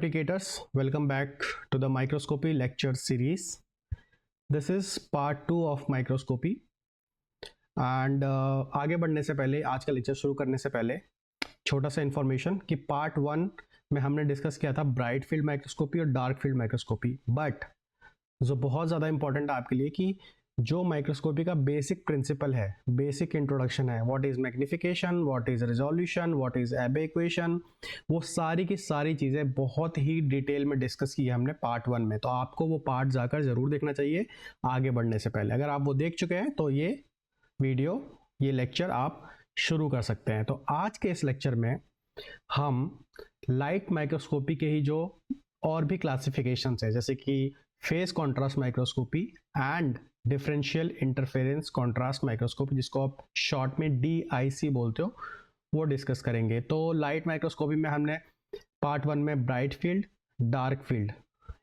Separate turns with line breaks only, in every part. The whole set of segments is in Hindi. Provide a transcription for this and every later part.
applicators, welcome back to the microscopy lecture series. This is part 2 of microscopy and आगे बढ़ने से पहले, आज का लेक्चर शुरू करने से पहले छोटा सा इन्फॉर्मेशन कि पार्ट 1 में हमने डिस्कस किया था ब्राइट फील्ड माइक्रोस्कोपी और डार्क फील्ड माइक्रोस्कोपी, बट जो बहुत ज़्यादा इंपॉर्टेंट है आपके लिए कि जो माइक्रोस्कोपी का बेसिक प्रिंसिपल है, बेसिक इंट्रोडक्शन है, what is magnification, what is resolution, what is एबे इक्वेशन, वो सारी की सारी चीज़ें बहुत ही डिटेल में डिस्कस की है हमने पार्ट 1 में। तो आपको वो पार्ट जाकर ज़रूर देखना चाहिए आगे बढ़ने से पहले। अगर आप वो देख चुके हैं तो ये वीडियो, ये लेक्चर आप शुरू कर सकते हैं। तो आज के इस लेक्चर में हम लाइट माइक्रोस्कोपी के ही जो और भी क्लासिफिकेशन है, जैसे कि face contrast microscopy and differential interference contrast microscopy, जिसको आप शॉर्ट में DIC बोलते हो, वो डिस्कस करेंगे। तो लाइट माइक्रोस्कोपी में हमने पार्ट 1 में ब्राइट फील्ड, डार्क फील्ड,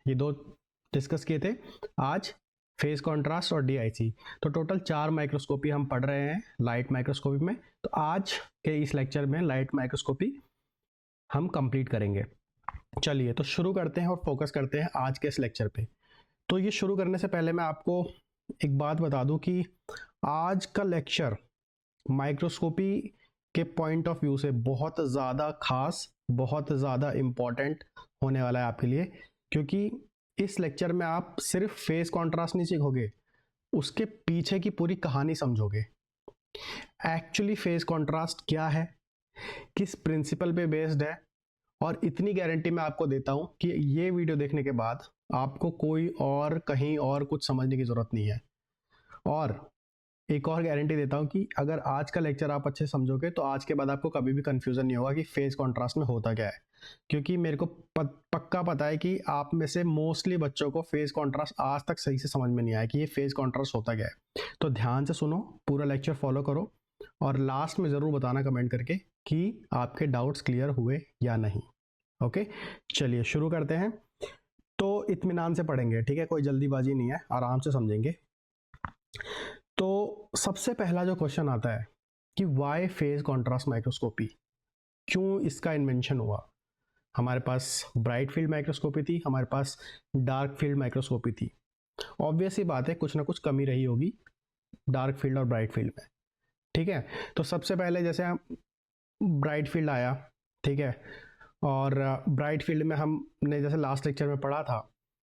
ये दो डिस्कस किए थे। आज फेस कॉन्ट्रास्ट और DIC, तो टोटल 4 माइक्रोस्कोपी हम पढ़ रहे हैं लाइट माइक्रोस्कोपी में। तो आज के इस लेक्चर में लाइट माइक्रोस्कोपी हम कंप्लीट करेंगे। चलिए तो शुरू करते हैं और फोकस करते हैं आज के इस लेक्चर पे। तो ये शुरू करने से पहले मैं आपको एक बात बता दूं कि आज का लेक्चर माइक्रोस्कोपी के पॉइंट ऑफ व्यू से बहुत ज़्यादा खास, बहुत ज़्यादा इम्पॉर्टेंट होने वाला है आपके लिए, क्योंकि इस लेक्चर में आप सिर्फ फेस कॉन्ट्रास्ट नहीं सीखोगे, उसके पीछे की पूरी कहानी समझोगे। एक्चुअली फेस कॉन्ट्रास्ट क्या है, किस प्रिंसिपल पे बेस्ड है, और इतनी गारंटी मैं आपको देता हूं कि ये वीडियो देखने के बाद आपको कोई और कहीं और कुछ समझने की ज़रूरत नहीं है। और एक और गारंटी देता हूं कि अगर आज का लेक्चर आप अच्छे समझोगे तो आज के बाद आपको कभी भी कंफ्यूजन नहीं होगा कि फेस कॉन्ट्रास्ट में होता क्या है, क्योंकि मेरे को पक्का पता है कि आप में से मोस्टली बच्चों को फेस कॉन्ट्रास्ट आज तक सही से समझ में नहीं आया कि ये फेस कॉन्ट्रास्ट होता क्या है। तो ध्यान से सुनो, पूरा लेक्चर फॉलो करो और लास्ट में ज़रूर बताना कमेंट करके कि आपके डाउट्स क्लियर हुए या नहीं। ओके, चलिए शुरू करते हैं। तो इत्मीनान से पढ़ेंगे, ठीक है, कोई जल्दीबाजी नहीं है, आराम से समझेंगे। तो सबसे पहला जो क्वेश्चन आता है कि वाई फेस कॉन्ट्रास्ट माइक्रोस्कोपी, क्यों इसका इन्वेंशन हुआ। हमारे पास ब्राइट फील्ड माइक्रोस्कोपी थी, हमारे पास डार्क फील्ड माइक्रोस्कोपी थी। ऑब्वियस ही बात है, कुछ ना कुछ कमी रही होगी डार्क फील्ड और ब्राइट फील्ड में, ठीक है। तो सबसे पहले जैसे हम ब्राइट फील्ड आया, ठीक है, और ब्राइट फील्ड में हमने जैसे लास्ट लेक्चर में पढ़ा था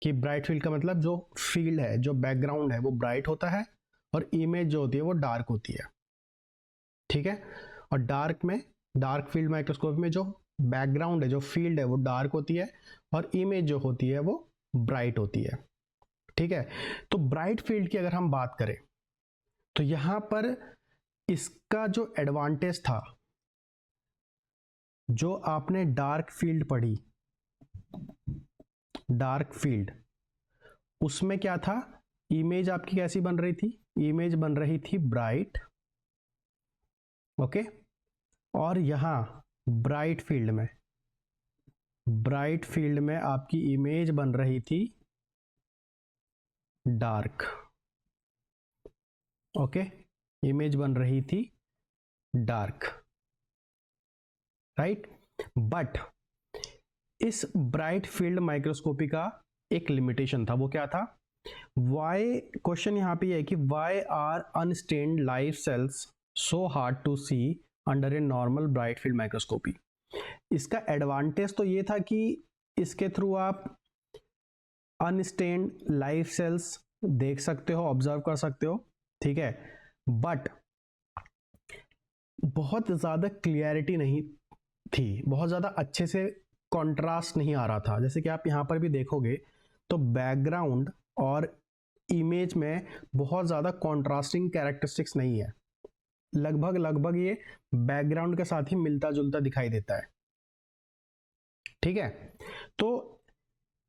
कि ब्राइट फील्ड का मतलब जो फील्ड है, जो बैकग्राउंड है, वो ब्राइट होता है और इमेज जो होती है वो डार्क होती है, ठीक है। और डार्क फील्ड माइक्रोस्कोप में जो बैकग्राउंड है, जो फील्ड है, वो डार्क होती है और इमेज जो होती है वो ब्राइट होती है, ठीक है। तो ब्राइट फील्ड की अगर हम बात करें तो यहां पर इसका जो एडवांटेज था, जो आपने डार्क फील्ड पढ़ी, डार्क फील्ड, उसमें क्या था, इमेज आपकी कैसी बन रही थी, इमेज बन रही थी ब्राइट, ओके। और यहां ब्राइट फील्ड में आपकी इमेज बन रही थी डार्क, ओके, इमेज बन रही थी डार्क, राइट। बट इस ब्राइट फील्ड माइक्रोस्कोपी का एक लिमिटेशन था, वो क्या था, वाई, क्वेश्चन यहां पे है कि why are unstained live cells so hard to see under a normal bright field microscopy. इसका एडवांटेज तो ये था कि इसके थ्रू आप अनस्टेन्ड लाइव सेल्स देख सकते हो, ऑब्जर्व कर सकते हो, ठीक है। बट बहुत ज्यादा क्लियरिटी नहीं थी, बहुत ज़्यादा अच्छे से कॉन्ट्रास्ट नहीं आ रहा था। जैसे कि आप यहाँ पर भी देखोगे तो बैकग्राउंड और इमेज में बहुत ज़्यादा कॉन्ट्रास्टिंग कैरेक्टरिस्टिक्स नहीं है, लगभग ये बैकग्राउंड के साथ ही मिलता जुलता दिखाई देता है, ठीक है। तो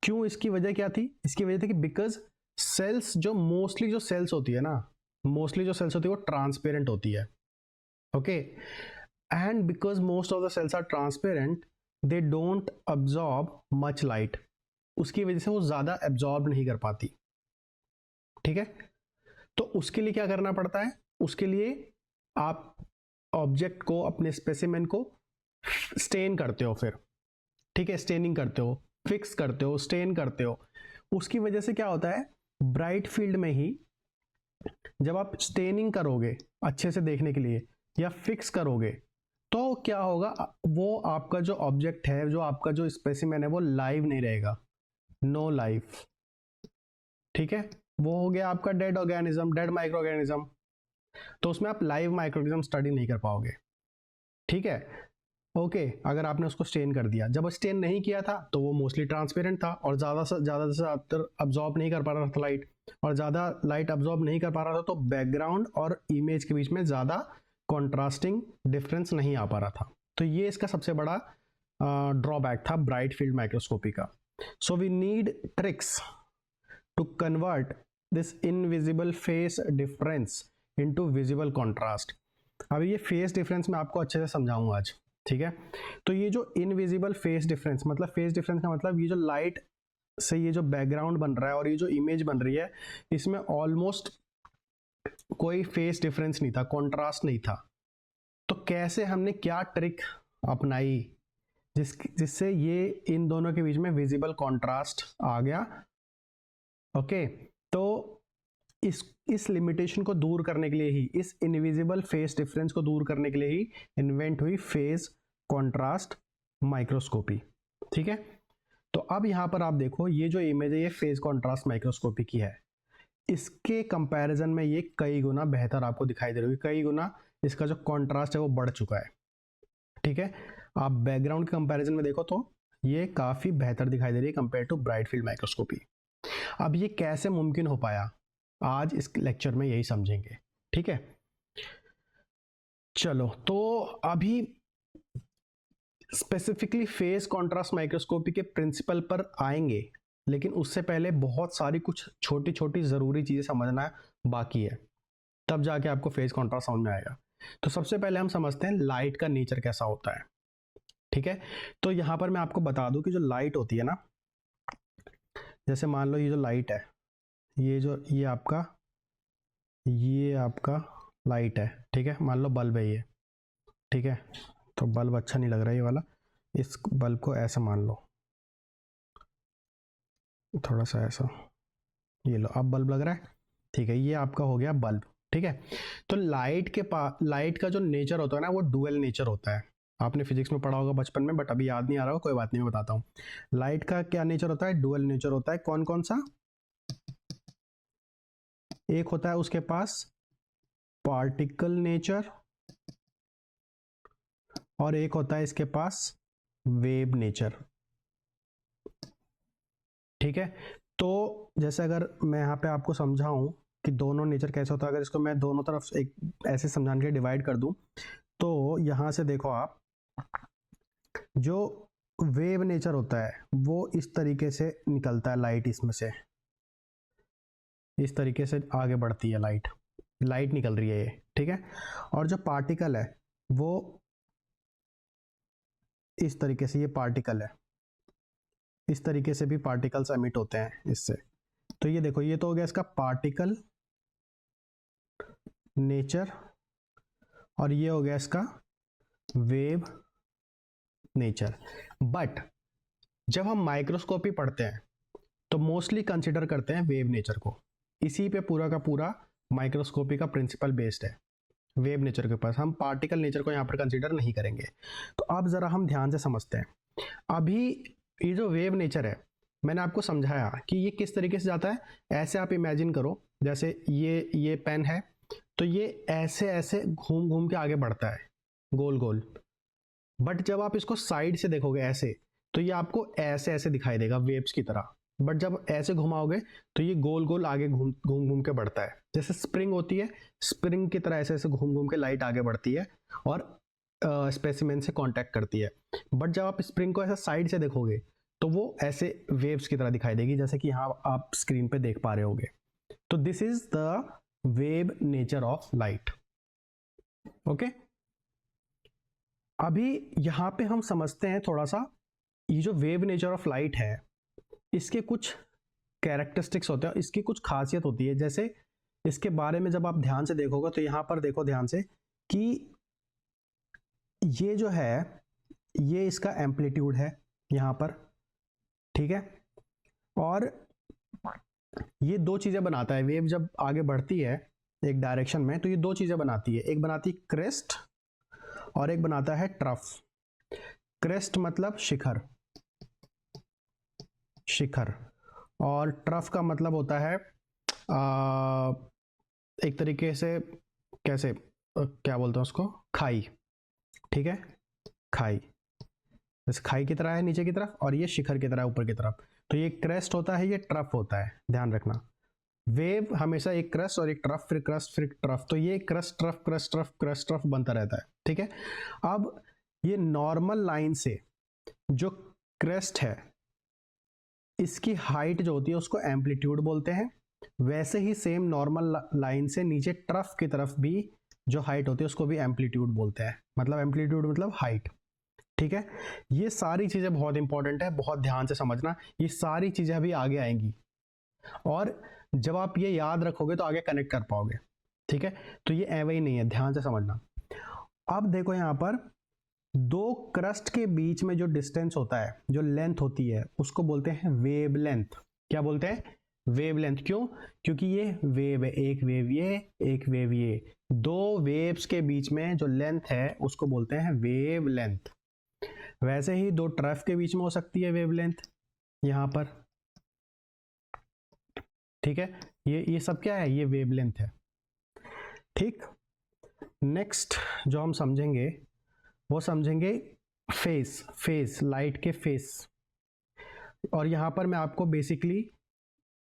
क्यों, इसकी वजह क्या थी, इसकी वजह थी कि बिकॉज सेल्स, जो मोस्टली जो सेल्स होती है ना, मोस्टली जो सेल्स होती है वो ट्रांसपेरेंट होती है, okay. And because most of the cells are transparent, they don't absorb much light. उसकी वजह से वो ज़्यादा absorb नहीं कर पाती, ठीक है। तो उसके लिए क्या करना पड़ता है, उसके लिए आप ऑब्जेक्ट को, अपने स्पेसिमेन को स्टेन करते हो फिर, ठीक है, स्टेनिंग करते हो, फिक्स करते हो, स्टेन करते हो, उसकी वजह से क्या होता है, ब्राइट फील्ड में ही जब आप स्टेनिंग करोगे अच्छे से देखने के लिए या फिक्स करोगे, तो क्या होगा, वो आपका जो ऑब्जेक्ट है, जो आपका जो स्पेसिमेन है, वो लाइव नहीं रहेगा, नो लाइफ। ठीक है, वो हो गया आपका dead organism, dead micro organism, तो उसमें आप लाइव माइक्रो ऑर्गेनिज्म स्टडी नहीं कर पाओगे। ठीक है, ओके, अगर आपने उसको स्टेन कर दिया, जब स्टेन नहीं किया था तो वो मोस्टली ट्रांसपेरेंट था और ज़्यादातर अब्जॉर्ब नहीं कर पा रहा था लाइट, और ज़्यादा लाइट अब्जॉर्ब नहीं कर पा रहा था, तो बैकग्राउंड और इमेज के बीच में ज़्यादा कॉन्ट्रास्टिंग डिफरेंस नहीं आ पा रहा था। तो ये इसका सबसे बड़ा ड्रॉबैक था ब्राइट फील्ड माइक्रोस्कोपी का। So we need tricks to convert this invisible phase difference into visible contrast. अभी ये फेस डिफरेंस मैं आपको अच्छे से समझाऊंगा आज। ठीक है, तो ये जो इनविजिबल फेस डिफरेंस, मतलब फेस डिफरेंस का मतलब ये जो लाइट से ये जो बैकग्राउंड बन रहा है और ये जो इमेज बन रही है, इसमें ऑलमोस्ट कोई फेस डिफरेंस नहीं था, कॉन्ट्रास्ट नहीं था। तो कैसे हमने क्या ट्रिक अपनाई जिससे ये इन दोनों के बीच में विजिबल कॉन्ट्रास्ट आ गया। ओके, तो इस लिमिटेशन को दूर करने के लिए ही, इस इनविजिबल फेस डिफरेंस को दूर करने के लिए ही इन्वेंट हुई फेज कॉन्ट्रास्ट माइक्रोस्कोपी। ठीक है, तो अब यहां पर आप देखो, ये जो इमेज है ये फेज कॉन्ट्रास्ट माइक्रोस्कोपी की है, इसके कंपैरिजन में ये कई गुना बेहतर आपको दिखाई दे रही है, कई गुना इसका जो कॉन्ट्रास्ट है वो बढ़ चुका है। ठीक है, आप बैकग्राउंड के कंपैरिजन में देखो तो ये काफी बेहतर दिखाई दे रही है compare to bright field microscopy. अब ये कैसे मुमकिन हो पाया, आज इस लेक्चर में यही समझेंगे। ठीक है, चलो, तो अभी स्पेसिफिकली फेस कॉन्ट्रास्ट माइक्रोस्कोपी के प्रिंसिपल पर आएंगे, लेकिन उससे पहले बहुत सारी कुछ छोटी छोटी जरूरी चीजें समझना बाकी है, तब जाके आपको फेस कॉन्ट्रास्ट समझ में आएगा। तो सबसे पहले हम समझते हैं लाइट का नेचर कैसा होता है। ठीक है, तो यहां पर मैं आपको बता दूं कि जो लाइट होती है ना, जैसे मान लो ये जो लाइट है, ये आपका लाइट है। ठीक है, मान लो बल्ब है ये। ठीक है, तो बल्ब अच्छा नहीं लग रहा है ये वाला, इस बल्ब को ऐसा मान लो, थोड़ा सा ऐसा, ये लो, अब बल्ब लग रहा है। ठीक है, ये आपका हो गया बल्ब। ठीक है, तो लाइट का जो नेचर होता है ना, वो डुअल नेचर होता है। आपने फिजिक्स में पढ़ा होगा बचपन में, बट अभी याद नहीं आ रहा होगा, कोई बात नहीं, मैं बताता हूँ। लाइट का क्या नेचर होता है, डुअल नेचर होता है। कौन कौन सा, एक होता है उसके पास पार्टिकल नेचर, और एक होता है इसके पास वेव नेचर। ठीक है, तो जैसे अगर मैं यहाँ पे आपको समझाऊं कि दोनों नेचर कैसे होता है, अगर इसको मैं दोनों तरफ एक ऐसे समझाने के लिए डिवाइड कर दूं, तो यहां से देखो आप, जो वेव नेचर होता है वो इस तरीके से निकलता है, लाइट इसमें से इस तरीके से आगे बढ़ती है, लाइट निकल रही है ये। ठीक है, और जो पार्टिकल है वो इस तरीके से, ये पार्टिकल है, इस तरीके से भी पार्टिकल्स एमिट होते हैं इससे। तो ये देखो, ये तो हो गया इसका पार्टिकल नेचर, और ये हो गया इसका वेव नेचर। बट जब हम माइक्रोस्कोपी पढ़ते हैं तो मोस्टली कंसिडर करते हैं वेव नेचर को, इसी पे पूरा का पूरा माइक्रोस्कोपी का प्रिंसिपल बेस्ड है, वेव नेचर के पास। हम पार्टिकल नेचर को यहाँ पर कंसिडर नहीं करेंगे। तो अब जरा हम ध्यान से समझते हैं। अभी ये जो वेव नेचर है, मैंने आपको समझाया कि ये किस तरीके से जाता है। ऐसे आप इमेजिन करो, जैसे ये पेन है, तो ये ऐसे ऐसे घूम घूम के आगे बढ़ता है, गोल गोल। बट जब आप इसको साइड से देखोगे ऐसे, तो ये आपको ऐसे ऐसे दिखाई देगा वेव्स की तरह। बट जब ऐसे घुमाओगे तो ये गोल गोल आगे घूम घूम के बढ़ता है, जैसे स्प्रिंग होती है, स्प्रिंग की तरह ऐसे ऐसे घूम घूम के लाइट आगे बढ़ती है और स्पेसिमेन से कांटेक्ट करती है। बट जब आप स्प्रिंग को ऐसे साइड से देखोगे तो वो ऐसे वेव्स की तरह दिखाई देगी, जैसे कि यहाँ आप स्क्रीन पे देख पा रहे होगे। तो this is the wave nature of light. Okay, अभी यहां पे हम समझते हैं थोड़ा सा, ये जो वेव नेचर ऑफ लाइट है, इसके कुछ कैरेक्टरिस्टिक्स होते हैं, इसकी कुछ खासियत होती है। जैसे इसके बारे में जब आप ध्यान से देखोगे तो यहां पर देखो ध्यान से कि ये जो है, ये इसका एम्पलीट्यूड है, यहां पर ठीक है। और ये दो चीजें बनाता है, वेव जब आगे बढ़ती है एक डायरेक्शन में तो ये दो चीजें बनाती है, एक बनाती है क्रेस्ट और एक बनाता है ट्रफ। क्रेस्ट मतलब शिखर, शिखर, और ट्रफ का मतलब होता है एक तरीके से कैसे क्या बोलते हैं उसको, खाई। ठीक है, खाई, जैसे खाई की तरह है नीचे की तरफ और ये शिखर की तरह है ऊपर की तरफ। तो ये क्रेस्ट होता है, ये ट्रफ होता है, ध्यान रखना। वेव हमेशा एक क्रस्ट और एक ट्रफ, फिर क्रस्ट फिर ट्रफ, तो ये crust trough crust trough crust trough बनता रहता है। ठीक है, अब ये नॉर्मल लाइन से जो क्रेस्ट है इसकी हाइट जो होती है उसको एम्पलीट्यूड बोलते हैं। वैसे ही सेम नॉर्मल लाइन से नीचे ट्रफ की तरफ भी जो हाइट होती है उसको भी एम्पलीट्यूड बोलते हैं, मतलब एम्पलीट्यूड मतलब हाइट। ठीक है, ये सारी चीजें बहुत इंपॉर्टेंट है, बहुत ध्यान से समझना, ये सारी चीजें अभी आगे आएंगी और जब आप ये याद रखोगे तो आगे कनेक्ट कर पाओगे। ठीक है, तो ये एवं ही नहीं है, ध्यान से समझना। अब देखो यहां पर दो क्रस्ट के बीच में जो डिस्टेंस होता है, जो लेंथ होती है, उसको बोलते हैं वेवलेंथ। क्या बोलते हैं? वेवलेंथ। क्यों? क्योंकि ये वेव है, एक वेव ये, एक वेव ये, दो वेव्स के बीच में जो लेंथ है उसको बोलते हैं वेवलेंथ। वैसे ही दो ट्रफ के बीच में हो सकती है वेवलेंथ यहां पर। ठीक है, ये सब क्या है? ये वेवलेंथ है। ठीक, नेक्स्ट जो हम समझेंगे वो समझेंगे फेस, फेस लाइट के फेस। और यहां पर मैं आपको बेसिकली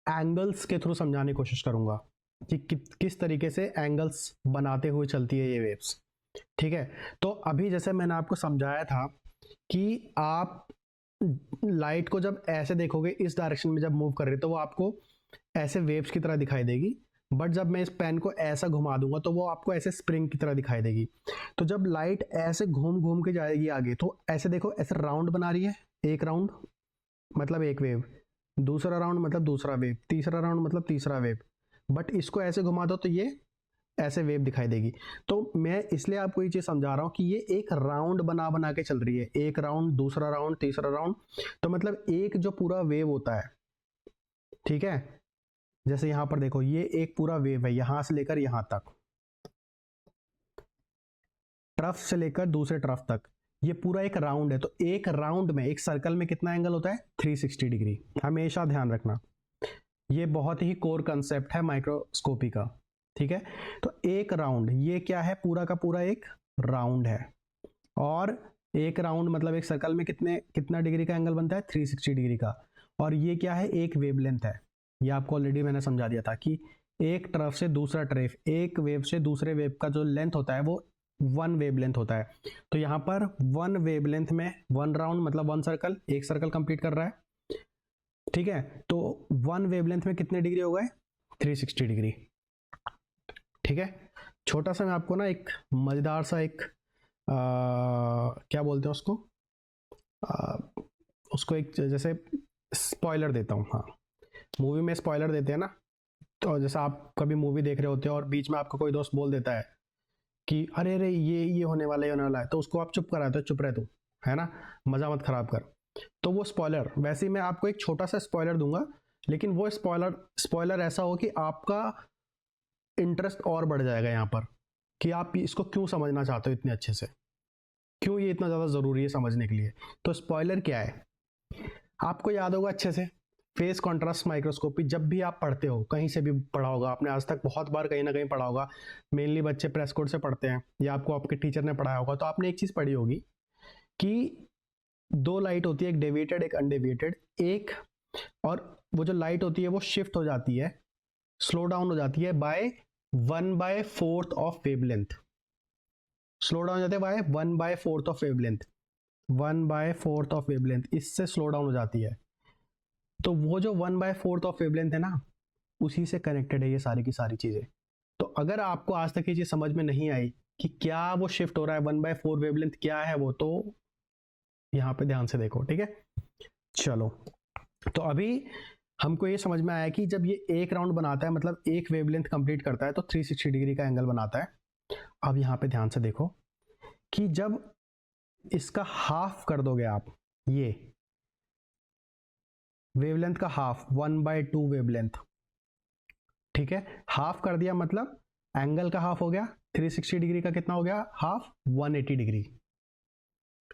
एंगल्स के थ्रू समझाने की कोशिश करूंगा कि किस तरीके से एंगल्स बनाते हुए चलती है ये वेव्स। ठीक है, तो अभी जैसे मैंने आपको समझाया था कि आप लाइट को जब ऐसे देखोगे, इस डायरेक्शन में जब मूव कर रहे तो वो आपको ऐसे वेव्स की तरह दिखाई देगी, बट जब मैं इस पेन को ऐसा घुमा दूंगा तो वो आपको ऐसे स्प्रिंग की तरह दिखाई देगी। तो जब लाइट ऐसे घूम घूम के जाएगी आगे तो ऐसे देखो, ऐसे राउंड बना रही है, एक राउंड मतलब एक वेव, दूसरा राउंड मतलब दूसरा वेव, तीसरा राउंड मतलब तीसरा वेव, बट इसको ऐसे घुमा दो तो ये ऐसे वेव दिखाई देगी। तो मैं इसलिए आपको ये चीज समझा रहा हूं कि ये एक राउंड बना बना के चल रही है, एक राउंड, दूसरा राउंड, तीसरा राउंड, तो मतलब एक जो पूरा वेव होता है। ठीक है, जैसे यहां पर देखो, ये एक पूरा वेव है यहां से लेकर यहां तक, ट्रफ से लेकर दूसरे ट्रफ तक, ये पूरा एक राउंड है। तो एक राउंड में, एक सर्कल में कितना एंगल होता है? 360 डिग्री। हमेशा ध्यान रखना, ये बहुत ही कोर कंसेप्ट है माइक्रोस्कोपी का। ठीक है, तो एक राउंड, ये क्या है? पूरा का पूरा एक राउंड है। और एक राउंड मतलब एक सर्कल में कितना डिग्री का एंगल बनता है? 360 डिग्री का। और ये क्या है? एक वेवलेंथ है। ये आपको ऑलरेडी मैंने समझा दिया था कि एक तरफ से दूसरा तरफ, एक वेव से दूसरे वेव का जो लेंथ होता है वो वन वेवलेंथ होता है। तो यहाँ पर वन वेवलेंथ में वन राउंड मतलब वन सर्कल, एक सर्कल कंप्लीट कर रहा है। ठीक है, तो वन वेवलेंथ में कितने डिग्री हो गए? 360 डिग्री। ठीक है, छोटा सा मैं आपको ना एक मजेदार सा एक क्या बोलते हैं उसको, आ, उसको एक जैसे स्पॉइलर देता हूँ। हाँ, मूवी में स्पॉइलर देते हैं ना, तो जैसा आप कभी मूवी देख रहे होते हो और बीच में आपका कोई दोस्त बोल देता है कि अरे अरे ये होने वाला है, ये होने वाला है, तो उसको आप चुप कराते हो, चुप रहे तू, है ना, मजा मत खराब कर। तो वो स्पॉइलर, वैसे ही मैं आपको एक छोटा सा स्पॉइलर दूंगा, लेकिन वो स्पॉइलर ऐसा हो कि आपका इंटरेस्ट और बढ़ जाएगा यहाँ पर, कि आप इसको क्यों समझना चाहते हो इतने अच्छे से, क्यों ये इतना ज़्यादा ज़रूरी है समझने के लिए। तो स्पॉइलर क्या है? आपको याद होगा अच्छे से, फेस कॉन्ट्रास्ट माइक्रोस्कोपी जब भी आप पढ़ते हो, कहीं से भी पढ़ा होगा आपने आज तक, बहुत बार कहीं ना कहीं पढ़ा होगा, मेनली बच्चे प्रेस कोड से पढ़ते हैं या आपको आपके टीचर ने पढ़ाया होगा। तो आपने एक चीज़ पढ़ी होगी कि दो लाइट होती है, एक डेविएटेड एक अनडेविएटेड, एक, और वो जो लाइट होती है वो शिफ्ट हो जाती है, स्लो डाउन हो जाती है by 1/4 of wavelength. Slow down हो जाते हैं by 1/4 of wavelength, 1/4 of wavelength, इससे स्लो डाउन हो जाती है। तो वो जो 1/4 ऑफ वेवलेंथ है ना, उसी से कनेक्टेड है ये सारी की सारी चीजें। तो अगर आपको आज तक ये चीज समझ में नहीं आई कि क्या वो शिफ्ट हो रहा है, 1/4 वेवलेंथ क्या है वो, तो यहाँ पे ध्यान से देखो। ठीक है, चलो, तो अभी हमको ये समझ में आया कि जब ये एक राउंड बनाता है मतलब एक वेवलेंथ कंप्लीट करता है तो 360 डिग्री का एंगल बनाता है। अब यहाँ पे ध्यान से देखो कि जब इसका हाफ कर दोगे आप, ये वेवलेंथ का हाफ, 1/2 वेवलेंथ, ठीक है। हाफ कर दिया मतलब एंगल का हाफ हो गया, 360 डिग्री का कितना हो गया हाफ, 180 डिग्री,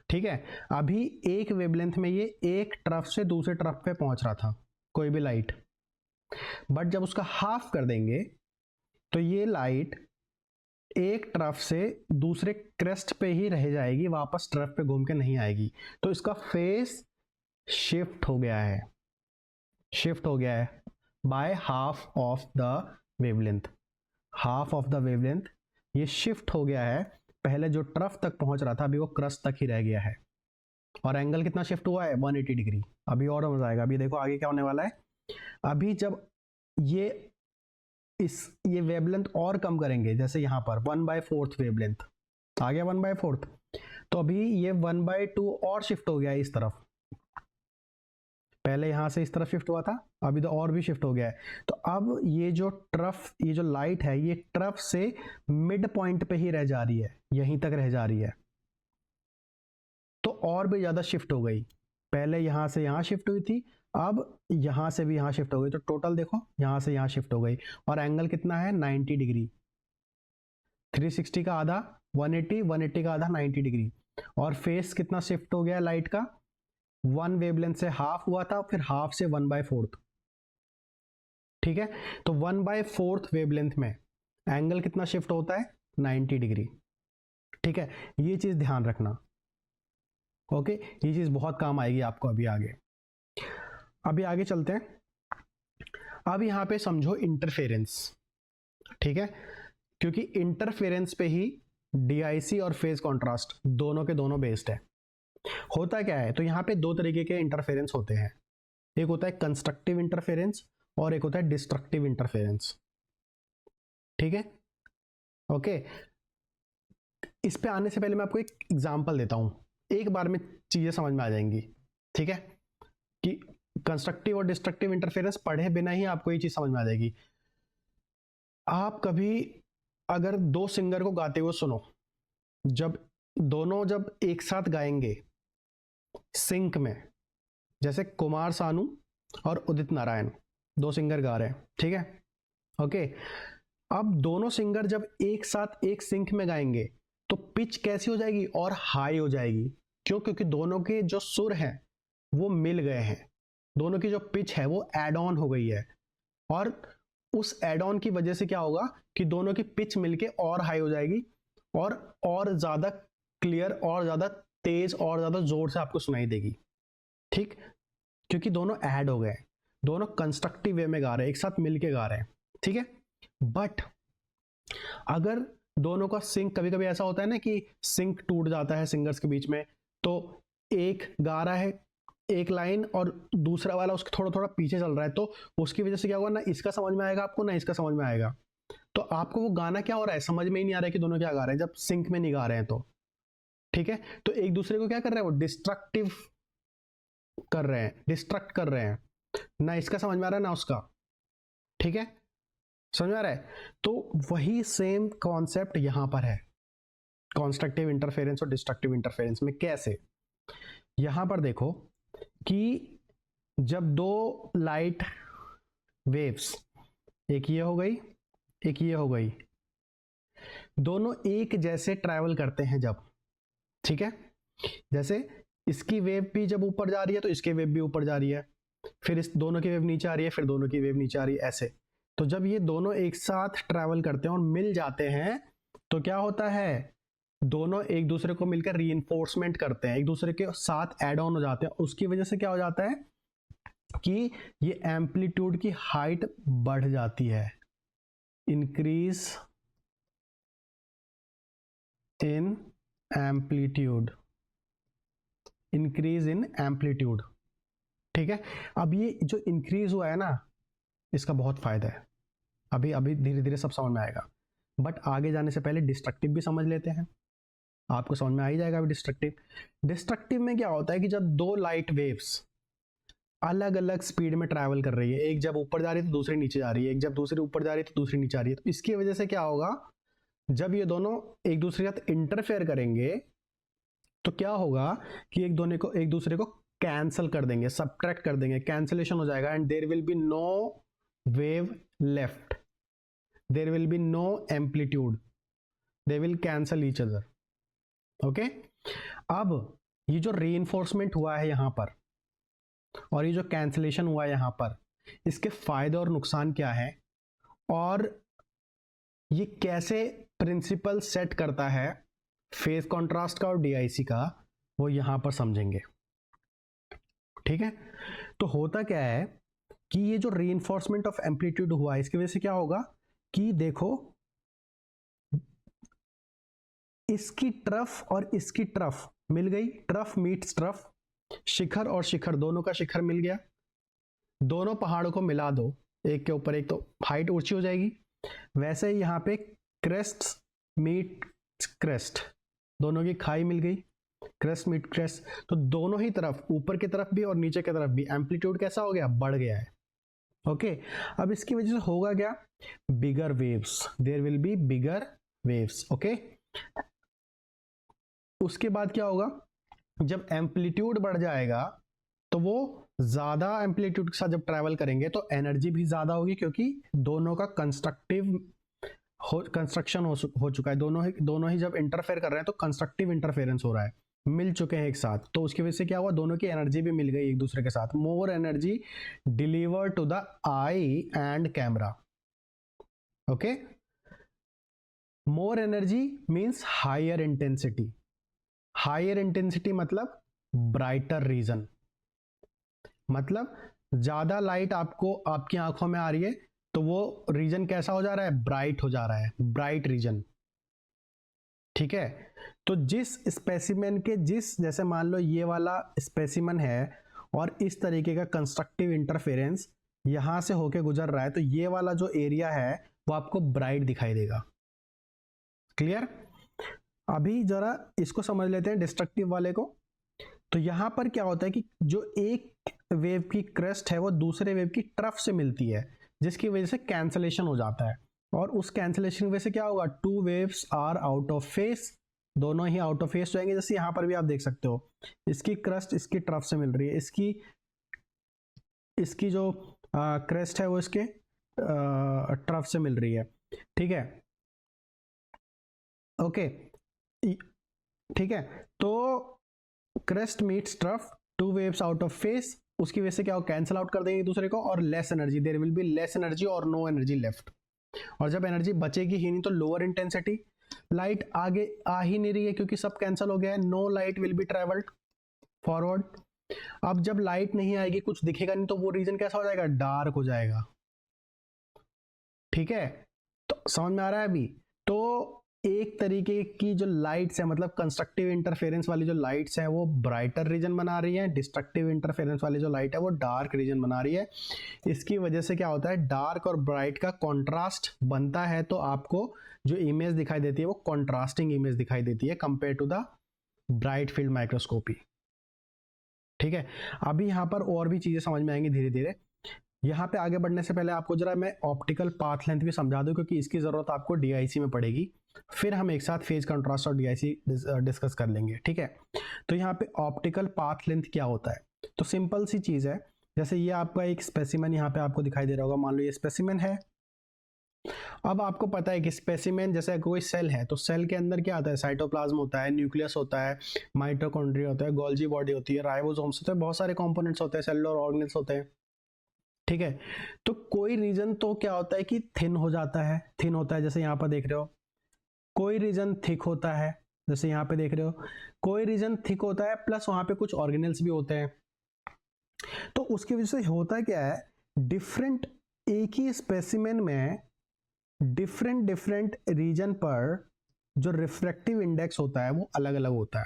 ठीक है। अभी एक वेवलेंथ में ये एक तरफ से दूसरे तरफ पे पहुंच रहा था कोई भी लाइट, बट जब उसका हाफ कर देंगे तो ये लाइट एक तरफ से दूसरे क्रेस्ट पे ही रह जाएगी, वापस तरफ पे घूम के नहीं आएगी। तो इसका फेस शिफ्ट हो गया है, शिफ्ट हो गया है by half of the wavelength, half of the wavelength ये शिफ्ट हो गया है। पहले जो तरफ तक पहुंच रहा था अभी वो क्रस्ट तक ही रह गया है, और एंगल कितना शिफ्ट हुआ है, 180 डिग्री। अभी और मजा आएगा, अभी देखो आगे क्या होने वाला है। अभी जब ये वेवलेंथ और कम करेंगे, जैसे यहाँ पर 1/4 वेवलेंथ आ गया, 1/4, तो अभी ये 1/2 और शिफ्ट हो गया है इस तरफ। पहले यहां से इस तरफ शिफ्ट हुआ था, अभी तो और भी शिफ्ट हो गया है। तो अब ये जो ट्रफ, ये जो लाइट है ये ट्रफ से मिड पॉइंट पे ही रह जा रही है, यहीं तक रह जा रही है, तो और भी ज्यादा शिफ्ट हो गई। पहले यहां से यहां शिफ्ट हुई थी, अब यहां से भी यहां शिफ्ट हो गई, तो टोटल देखो यहां से यहां शिफ्ट हो गई। और एंगल कितना है, 90 डिग्री, 360 का आधा 180, 180 का आधा 90 डिग्री। और फेस कितना शिफ्ट हो गया लाइट का, 1 वेवलेंथ से हाफ हुआ था, फिर हाफ से 1/4, ठीक है। तो 1/4 वेवलेंथ में एंगल कितना शिफ्ट होता है, 90 डिग्री, ठीक है। ये चीज ध्यान रखना, ओके। ये चीज बहुत काम आएगी आपको अभी आगे। अभी आगे चलते हैं। अब यहां पे समझो इंटरफेरेंस, ठीक है, क्योंकि इंटरफेरेंस पे ही डीआईसी और फेज कॉन्ट्रास्ट दोनों के दोनों बेस्ड है। होता क्या है, तो यहां पे दो तरीके के इंटरफेरेंस होते हैं, एक होता है कंस्ट्रक्टिव इंटरफेरेंस और एक होता है डिस्ट्रक्टिव इंटरफेरेंस, ठीक है, ओके। इस पे आने से पहले मैं आपको एक एग्जांपल देता हूं, एक बार में चीजें समझ में आ जाएंगी, ठीक है, कि कंस्ट्रक्टिव और डिस्ट्रक्टिव इंटरफेरेंस पढ़े बिना ही आपको ये चीज समझ में आ जाएगी। आप कभी अगर दो सिंगर को गाते हुए सुनो, जब दोनों जब एक साथ गाएंगे सिंक में, जैसे कुमार सानू और उदित नारायण दो सिंगर गा रहे हैं, ठीक है, ओके। अब दोनों सिंगर जब एक साथ एक सिंक में गाएंगे तो पिच कैसी हो जाएगी, और हाई हो जाएगी। क्यों, क्योंकि दोनों के जो सुर हैं वो मिल गए हैं, दोनों की जो पिच है वो एड ऑन हो गई है, और उस एड ऑन की वजह से क्या होगा कि दोनों की पिच मिलके और हाई हो जाएगी, और ज्यादा क्लियर और ज्यादा तेज और ज्यादा जोर से आपको सुनाई देगी, ठीक, क्योंकि दोनों ऐड हो गए, दोनों कंस्ट्रक्टिव वे में गा रहे हैं, एक साथ मिलके गा रहे हैं, ठीक है। बट अगर दोनों का सिंक, कभी कभी ऐसा होता है ना कि सिंक टूट जाता है सिंगर्स के बीच में, तो एक गा रहा है एक लाइन और दूसरा वाला उसके थोड़ा थोड़ा पीछे चल रहा है, तो उसकी वजह से क्या होगा, ना इसका समझ में आएगा आपको, ना इसका समझ में आएगा। तो आपको वो गाना क्या हो रहा है समझ में ही नहीं आ रहा है कि दोनों क्या गा रहे हैं, जब सिंक में नहीं गा रहे हैं तो, ठीक है। तो एक दूसरे को क्या कर रहे हैं, वो डिस्ट्रक्टिव कर रहे हैं, डिस्ट्रक्ट कर रहे हैं, ना इसका समझ में आ रहा है ना उसका, ठीक है, समझ में आ रहा है। तो वही सेम कॉन्सेप्ट यहां पर है कंस्ट्रक्टिव इंटरफेरेंस और डिस्ट्रक्टिव इंटरफेरेंस में। कैसे, यहां पर देखो कि जब दो लाइट वेव्स, एक ये हो गई एक ये हो गई, दोनों एक जैसे ट्रैवल करते हैं जब, ठीक है, जैसे इसकी वेव भी जब ऊपर जा रही है तो इसकी वेव भी ऊपर जा रही है, फिर इस दोनों की वेव नीचे आ रही है, फिर दोनों की वेव नीचे आ रही है, ऐसे। तो जब ये दोनों एक साथ ट्रैवल करते हैं और मिल जाते हैं तो क्या होता है, दोनों एक दूसरे को मिलकर रीइंफोर्समेंट करते हैं, एक दूसरे के साथ एड ऑन हो जाते हैं। उसकी वजह से क्या हो जाता है कि ये एम्पलीट्यूड की हाइट बढ़ जाती है, increase in amplitude, increase in amplitude, ठीक है। अब ये जो इंक्रीज हुआ है ना, इसका बहुत फायदा है, अभी अभी धीरे धीरे सब समझ में आएगा, बट आगे जाने से पहले डिस्ट्रक्टिव भी समझ लेते हैं, आपको समझ में आ ही जाएगा अभी डिस्ट्रक्टिव। डिस्ट्रक्टिव में क्या होता है कि जब दो लाइट वेव्स अलग अलग स्पीड में ट्रैवल कर रही है, एक जब ऊपर जा रही है तो दूसरी नीचे जा रही है, एक जब दूसरी ऊपर जा रही है तो दूसरी नीचे आ रही है, तो इसकी वजह से क्या होगा, जब ये दोनों एक दूसरे के साथ इंटरफेयर करेंगे तो क्या होगा कि एक दूसरे को कैंसल कर देंगे, सब्ट्रैक्ट कर देंगे, कैंसिलेशन हो जाएगा, and there will be no wave left, there will be no amplitude, they will cancel each other. Okay, अब ये जो रीइंफोर्समेंट हुआ है यहां पर और ये जो कैंसिलेशन हुआ है यहां पर, इसके फायदे और नुकसान क्या है और ये कैसे प्रिंसिपल सेट करता है फेज कॉन्ट्रास्ट का और डीआईसी का, वो यहां पर समझेंगे। ठीक है, तो होता क्या है कि ये जो रीइंफोर्समेंट ऑफ एम्पलीट्यूड हुआ है इसकी वजह से क्या होगा कि देखो इसकी ट्रफ और इसकी ट्रफ मिल गई, ट्रफ मीट्स ट्रफ, शिखर और शिखर दोनों का शिखर मिल गया, दोनों पहाड़ों को मिला दो एक के ऊपर एक तो हाइट ऊंची हो जाएगी। वैसे ही यहाँ पे क्रेस्ट मीट क्रेस्ट, दोनों की खाई मिल गई, क्रेस्ट मीट क्रेस्ट, तो दोनों ही तरफ ऊपर की तरफ भी और नीचे की तरफ भी एम्पलीट्यूड कैसा हो गया, बढ़ गया है। ओके, अब इसकी वजह से होगा क्या, bigger waves, there will be bigger waves. Okay, उसके बाद क्या होगा, जब एम्पलीट्यूड बढ़ जाएगा तो वो ज्यादा एम्पलीट्यूड के साथ जब ट्रैवल करेंगे तो एनर्जी भी ज्यादा होगी, क्योंकि दोनों का कंस्ट्रक्शन हो चुका है, दोनों ही जब इंटरफेयर कर रहे हैं तो कंस्ट्रक्टिव इंटरफेरेंस हो रहा है, मिल चुके हैं एक साथ, तो उसकी वजह से क्या हुआ, दोनों की एनर्जी भी मिल गई एक दूसरे के साथ, more energy deliver to the eye and camera. Okay, more energy means higher intensity, higher intensity मतलब ब्राइटर रीजन, मतलब ज्यादा लाइट आपको आपकी आंखों में आ रही है तो वो रीजन कैसा हो जा रहा है, ब्राइट हो जा रहा है, ब्राइट रीजन। ठीक है, तो जिस स्पेसिमेन के जैसे मान लो ये वाला स्पेसिमेन है और इस तरीके का कंस्ट्रक्टिव इंटरफेरेंस यहां से होके गुजर रहा है, तो ये वाला जो एरिया है वो आपको ब्राइट दिखाई देगा। क्लियर, अभी जरा इसको समझ लेते हैं डिस्ट्रक्टिव वाले को। तो यहां पर क्या होता है कि जो एक वेव की क्रेस्ट है वो दूसरे वेव की ट्रफ से मिलती है, जिसकी वजह से कैंसलेशन हो जाता है, और उस कैंसलेशन की वजह से क्या होगा, two waves are out of phase, दोनों ही आउट ऑफ फेस जाएंगे। जैसे यहां पर भी आप देख सकते हो, इसकी क्रेस्ट इसकी ट्रफ से मिल रही है, इसकी जो क्रेस्ट है वो इसके ट्रफ से मिल रही है। ठीक है, ओके, ठीक है, तो crest meets trough, two waves out of face, उसकी वजह से क्या हो, कैंसिल आउट कर देंगे एक दूसरे को, और less energy, there will be less energy और नो एनर्जी लेफ्ट, और जब एनर्जी बचेगी ही नहीं तो लोअर इंटेंसिटी, लाइट आगे आ ही नहीं रही है क्योंकि सब कैंसिल हो गया है, no light will be travelled forward. अब जब लाइट नहीं आएगी, कुछ दिखेगा नहीं, तो वो रीजन कैसा हो जाएगा, डार्क हो जाएगा। ठीक है, तो समझ में आ रहा है अभी, तो एक तरीके की जो लाइट्स है, मतलब कंस्ट्रक्टिव इंटरफेरेंस वाली जो लाइट्स है वो ब्राइटर रीजन बना रही है, डिस्ट्रक्टिव इंटरफेरेंस वाली जो लाइट है वो डार्क रीजन बना रही है। इसकी वजह से क्या होता है, डार्क और ब्राइट का कॉन्ट्रास्ट बनता है, तो आपको जो इमेज दिखाई देती है वो कॉन्ट्रास्टिंग इमेज दिखाई देती है compare to the bright field microscopy. ठीक है, अभी यहाँ पर और भी चीजें समझ में आएंगी धीरे धीरे। यहाँ पे आगे बढ़ने से पहले आपको जरा मैं ऑप्टिकल पाथ लेंथ भी समझा दूं, क्योंकि इसकी जरूरत आपको डीआईसी में पड़ेगी, फिर हम एक साथ फेज कंट्रास्ट और डीआईसी डिस्कस कर लेंगे। ठीक है, तो यहाँ पे ऑप्टिकल पाथ लेंथ क्या होता है, तो सिंपल सी चीज है, जैसे ये आपका एक स्पेसिमेन यहाँ पे आपको दिखाई दे रहा होगा, मान लो ये स्पेसिमेन है। अब आपको पता है कि स्पेसिमेन जैसे कोई सेल है, तो सेल के अंदर क्या आता है, साइटोप्लाज्म होता है, न्यूक्लियस होता है, माइटोकॉन्ड्रिया होता है, गोल्जी बॉडी होती है, राइबोसोम्स होते हैं, बहुत सारे कंपोनेंट्स होते हैं, सेलुलर ऑर्गेनेल्स होते हैं। ठीक है, तो कोई रीजन तो क्या होता है कि थिन हो जाता है, थिन होता है, जैसे यहाँ पर देख रहे हो, कोई रीजन थिक होता है, जैसे यहाँ पे देख रहे हो, कोई रीजन थिक होता है, प्लस वहां पे कुछ ऑर्गेनेल्स भी होते हैं। तो उसकी वजह से होता क्या है, डिफरेंट, एक ही स्पेसिमेन में डिफरेंट रीजन पर जो रिफ्रैक्टिव इंडेक्स होता है वो अलग अलग होता है।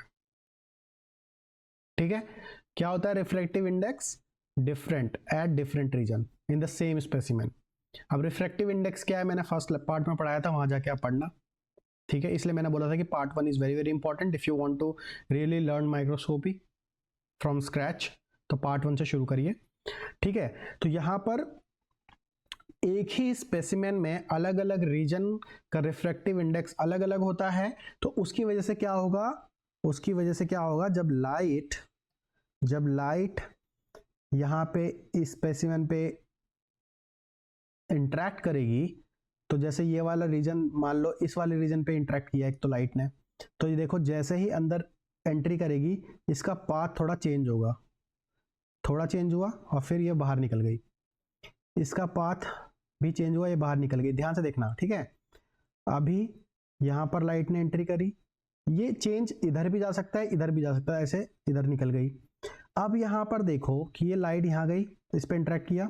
ठीक है, क्या होता है refractive index, different at different region in the same specimen. अब रिफ्रैक्टिव इंडेक्स क्या है, मैंने फर्स्ट पार्ट में पढ़ाया था, वहां जाके आप पढ़ना। ठीक है, इसलिए मैंने बोला था कि part 1 is very very important if you want to really learn microscopy from scratch, तो पार्ट 1 से शुरू करिए। ठीक है, तो यहां पर एक ही स्पेसिमेन में अलग अलग रीजन का रिफ्रैक्टिव इंडेक्स अलग अलग होता है, तो उसकी वजह से क्या होगा, जब लाइट जब लाइट यहाँ पे स्पेसिमेन पे इंटरेक्ट करेगी, तो जैसे ये वाला रीजन मान लो इस वाले रीजन पे इंटरेक्ट किया एक तो लाइट ने, तो ये देखो जैसे ही अंदर एंट्री करेगी इसका पाथ थोड़ा चेंज होगा, थोड़ा चेंज हुआ और फिर ये बाहर निकल गई, इसका पाथ भी चेंज हुआ, ये बाहर निकल गई। ध्यान से देखना, ठीक है। अभी यहाँ पर लाइट ने एंट्री करी, ये चेंज इधर भी जा सकता है इधर भी जा सकता है, ऐसे इधर निकल गई। अब यहाँ पर देखो कि ये लाइट यहाँ गई, इस पर इंटरेक्ट किया,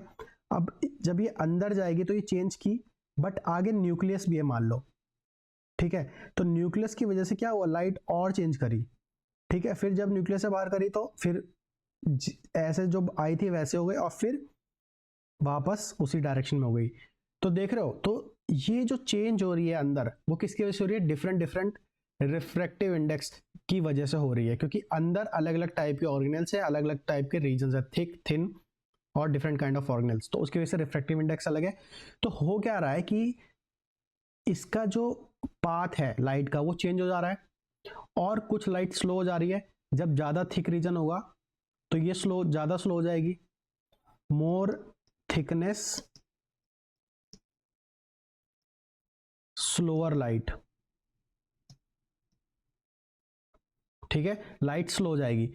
अब जब ये अंदर जाएगी तो ये चेंज की, बट आगे न्यूक्लियस भी है मान लो, ठीक है। तो न्यूक्लियस की वजह से क्या हुआ, लाइट और चेंज करी, ठीक है। फिर जब न्यूक्लियस से बाहर करी तो फिर ऐसे जो आई थी वैसे हो गई और फिर वापस उसी डायरेक्शन में हो गई। तो देख रहे हो, तो ये जो चेंज हो रही है अंदर वो किसकी वजह से हो रही है, डिफरेंट डिफरेंट रिफ्रैक्टिव इंडेक्स की वजह से हो रही है, क्योंकि अंदर अलग अलग टाइप के ऑर्गेनल्स है, अलग अलग टाइप के रीजन है, थिक थिन और डिफरेंट काइंड ऑफ ऑर्गेनल्स, तो उसकी वजह से रिफ्रैक्टिव इंडेक्स अलग है। तो हो क्या रहा है कि इसका जो पाथ है लाइट का वो चेंज हो जा रहा है और कुछ लाइट स्लो हो जा रही है। जब ज्यादा थिक रीजन होगा तो ये ज्यादा स्लो हो जाएगी, मोर थिकनेस स्लोअर लाइट, ठीक है, लाइट स्लो हो जाएगी।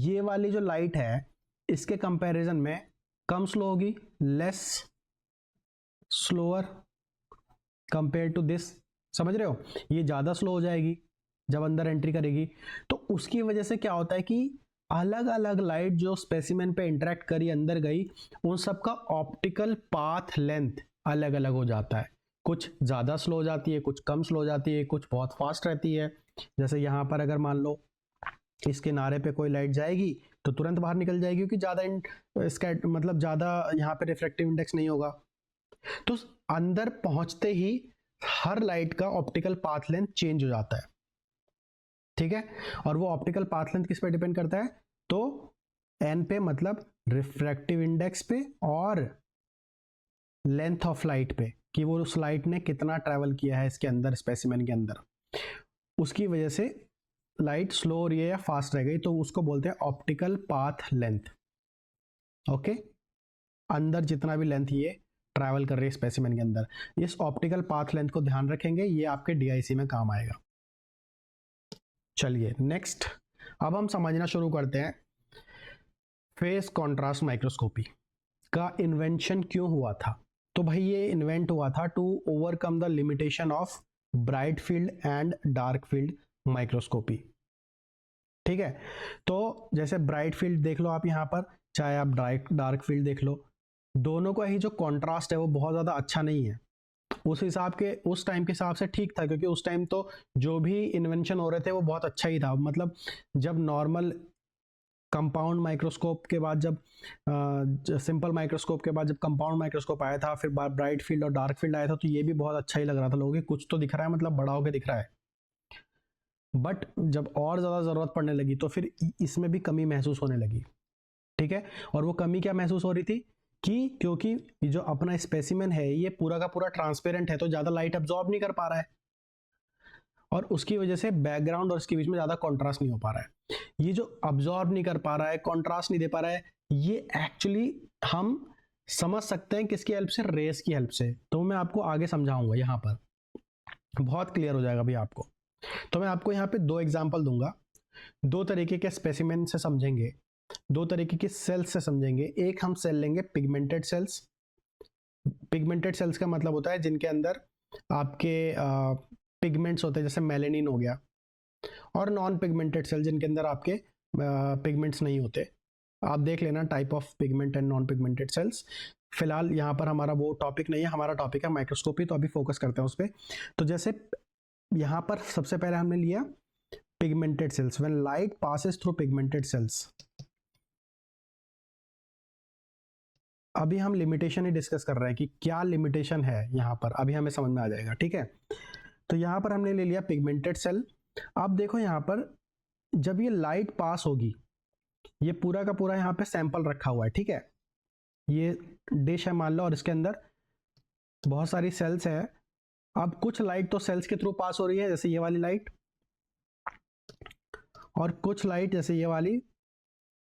ये वाली जो लाइट है इसके कंपैरिजन में कम स्लो होगी, less slower compare to this, समझ रहे हो, ये ज्यादा स्लो हो जाएगी जब अंदर एंट्री करेगी। तो उसकी वजह से क्या होता है कि अलग अलग लाइट जो स्पेसिमेन पे इंटरेक्ट करी अंदर गई, उन सब का ऑप्टिकल पाथ लेंथ अलग अलग हो जाता है, कुछ ज्यादा स्लो हो जाती है, कुछ कम स्लो हो जाती है, कुछ बहुत फास्ट रहती है। जैसे यहाँ पर अगर मान लो इस किनारे पे कोई लाइट जाएगी तो तुरंत बाहर निकल जाएगी, क्योंकि ज्यादा इसका मतलब ज्यादा यहाँ पे रिफ्रैक्टिव इंडेक्स नहीं होगा। तो अंदर पहुंचते ही हर लाइट का ऑप्टिकल पाथ लेंथ चेंज हो जाता है, ठीक है। और वो ऑप्टिकल पाथ लेंथ किस पे डिपेंड करता है, तो एन पे, मतलब रिफ्रैक्टिव इंडेक्स पे और लेंथ ऑफ लाइट पे, कि वो उस लाइट ने कितना ट्रैवल किया है इसके अंदर स्पेसिमेन के अंदर, उसकी वजह से लाइट स्लो हो रही है या फास्ट रह गई, तो उसको बोलते हैं ऑप्टिकल पाथ लेंथ। ओके, अंदर जितना भी लेंथ ये ट्रैवल कर रही है स्पेसिमेन के अंदर, इस ऑप्टिकल पाथ लेंथ को ध्यान रखेंगे, ये आपके डीआईसी में काम आएगा। चलिए नेक्स्ट, अब हम समझना शुरू करते हैं फेस कॉन्ट्रास्ट माइक्रोस्कोपी का इन्वेंशन क्यों हुआ था। तो भाई ये इन्वेंट हुआ था to overcome the limitation of bright field and dark field microscopy, ठीक है। तो जैसे ब्राइट फील्ड देख लो आप यहाँ पर, चाहे आप डार्क फील्ड देख लो, दोनों का ही जो कॉन्ट्रास्ट है वो बहुत ज़्यादा अच्छा नहीं है। उस हिसाब के उस टाइम के हिसाब से ठीक था, क्योंकि उस टाइम तो जो भी इन्वेंशन हो रहे थे वो बहुत अच्छा ही था। मतलब जब नॉर्मल कंपाउंड माइक्रोस्कोप के बाद, जब सिंपल माइक्रोस्कोप के बाद जब कंपाउंड माइक्रोस्कोप आया था, फिर ब्राइट फील्ड और डार्क फील्ड आया था, तो ये भी बहुत अच्छा ही लग रहा था लोगों को, कुछ तो दिख रहा है, मतलब बड़ा होकर दिख रहा है। बट जब और ज़्यादा ज़रूरत पड़ने लगी तो फिर इसमें भी कमी महसूस होने लगी, ठीक है। और वो कमी क्या महसूस हो रही थी कि क्योंकि जो अपना स्पेसिमेन है ये पूरा का पूरा ट्रांसपेरेंट है, तो ज़्यादा लाइट अब्जॉर्ब नहीं कर पा रहा है, और उसकी वजह से बैकग्राउंड और इसके बीच में ज़्यादा कॉन्ट्रास्ट नहीं हो पा रहा है। ये जो अब्जॉर्ब नहीं कर पा रहा है, कॉन्ट्रास्ट नहीं दे पा रहा है, ये एक्चुअली हम समझ सकते हैं किसकी हेल्प से, रेस की हेल्प से। तो मैं आपको आगे समझाऊंगा, यहाँ पर बहुत क्लियर हो जाएगा भाई आपको। तो मैं आपको यहाँ पे दो एग्जाम्पल दूंगा, दो तरीके के स्पेसिमेन से समझेंगे, दो तरीके के सेल्स से समझेंगे। एक हम सेल लेंगे पिगमेंटेड सेल्स। पिगमेंटेड सेल्स का मतलब होता है जिनके अंदर आपके पिगमेंट्स होते हैं, जैसे मेलेनिन हो गया, और नॉन पिगमेंटेड सेल जिनके अंदर आपके पिगमेंट्स नहीं होते। आप देख लेना type of pigment and non pigmented sales. फिलहाल यहाँ पर हमारा वो टॉपिक नहीं है, हमारा टॉपिक है माइक्रोस्कोपी, तो अभी फोकस करते हैं उस पर। तो जैसे यहाँ पर सबसे पहले हमने लिया pigmented sales. When light passes through pigmented sales, अभी हम लिमिटेशन ही डिस्कस कर रहे हैं कि क्या लिमिटेशन है यहाँ पर, अभी हमें समझ में आ जाएगा, ठीक है। तो यहाँ पर हमने ले लिया पिगमेंटेड सेल। अब देखो यहाँ पर जब ये लाइट पास होगी, ये पूरा का पूरा यहाँ पे सैंपल रखा हुआ है, ठीक है, ये डिश है मान लो, और इसके अंदर बहुत सारी सेल्स है। अब कुछ लाइट तो सेल्स के थ्रू पास हो रही है, जैसे ये वाली लाइट, और कुछ लाइट जैसे ये वाली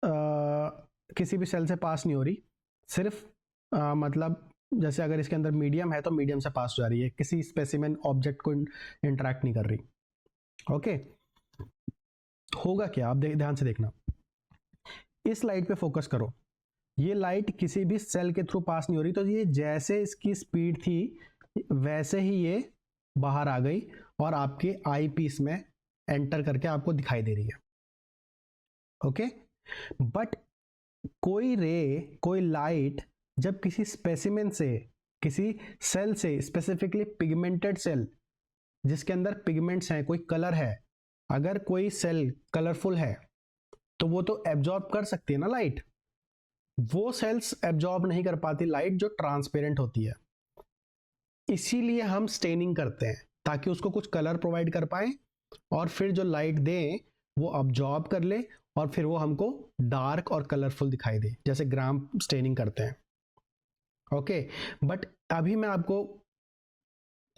किसी भी सेल से पास नहीं हो रही, सिर्फ मतलब जैसे अगर इसके अंदर मीडियम है तो मीडियम से पास हो जा रही है, किसी स्पेसिमेन ऑब्जेक्ट को इंटरेक्ट नहीं कर रही। ओके, होगा क्या, आप ध्यान से देखना, इस लाइट पे फोकस करो, ये लाइट किसी भी सेल के थ्रू पास नहीं हो रही, तो ये जैसे इसकी स्पीड थी वैसे ही ये बाहर आ गई और आपके आई पीस में एंटर करके आपको दिखाई दे रही है। ओके, बट कोई रे, कोई लाइट जब किसी स्पेसिमेन से, किसी सेल से, स्पेसिफिकली पिगमेंटेड सेल जिसके अंदर पिगमेंट्स हैं, कोई कलर है, अगर कोई सेल कलरफुल है तो वो तो एब्जॉर्ब कर सकती है ना लाइट, वो सेल्स एब्जॉर्ब नहीं कर पाती लाइट जो ट्रांसपेरेंट होती है। इसीलिए हम स्टेनिंग करते हैं ताकि उसको कुछ कलर प्रोवाइड कर पाए और फिर जो लाइट दें वो अब्जॉर्ब कर ले और फिर वो हमको डार्क और कलरफुल दिखाई दे, जैसे ग्राम स्टेनिंग करते हैं। ओके, बट अभी मैं आपको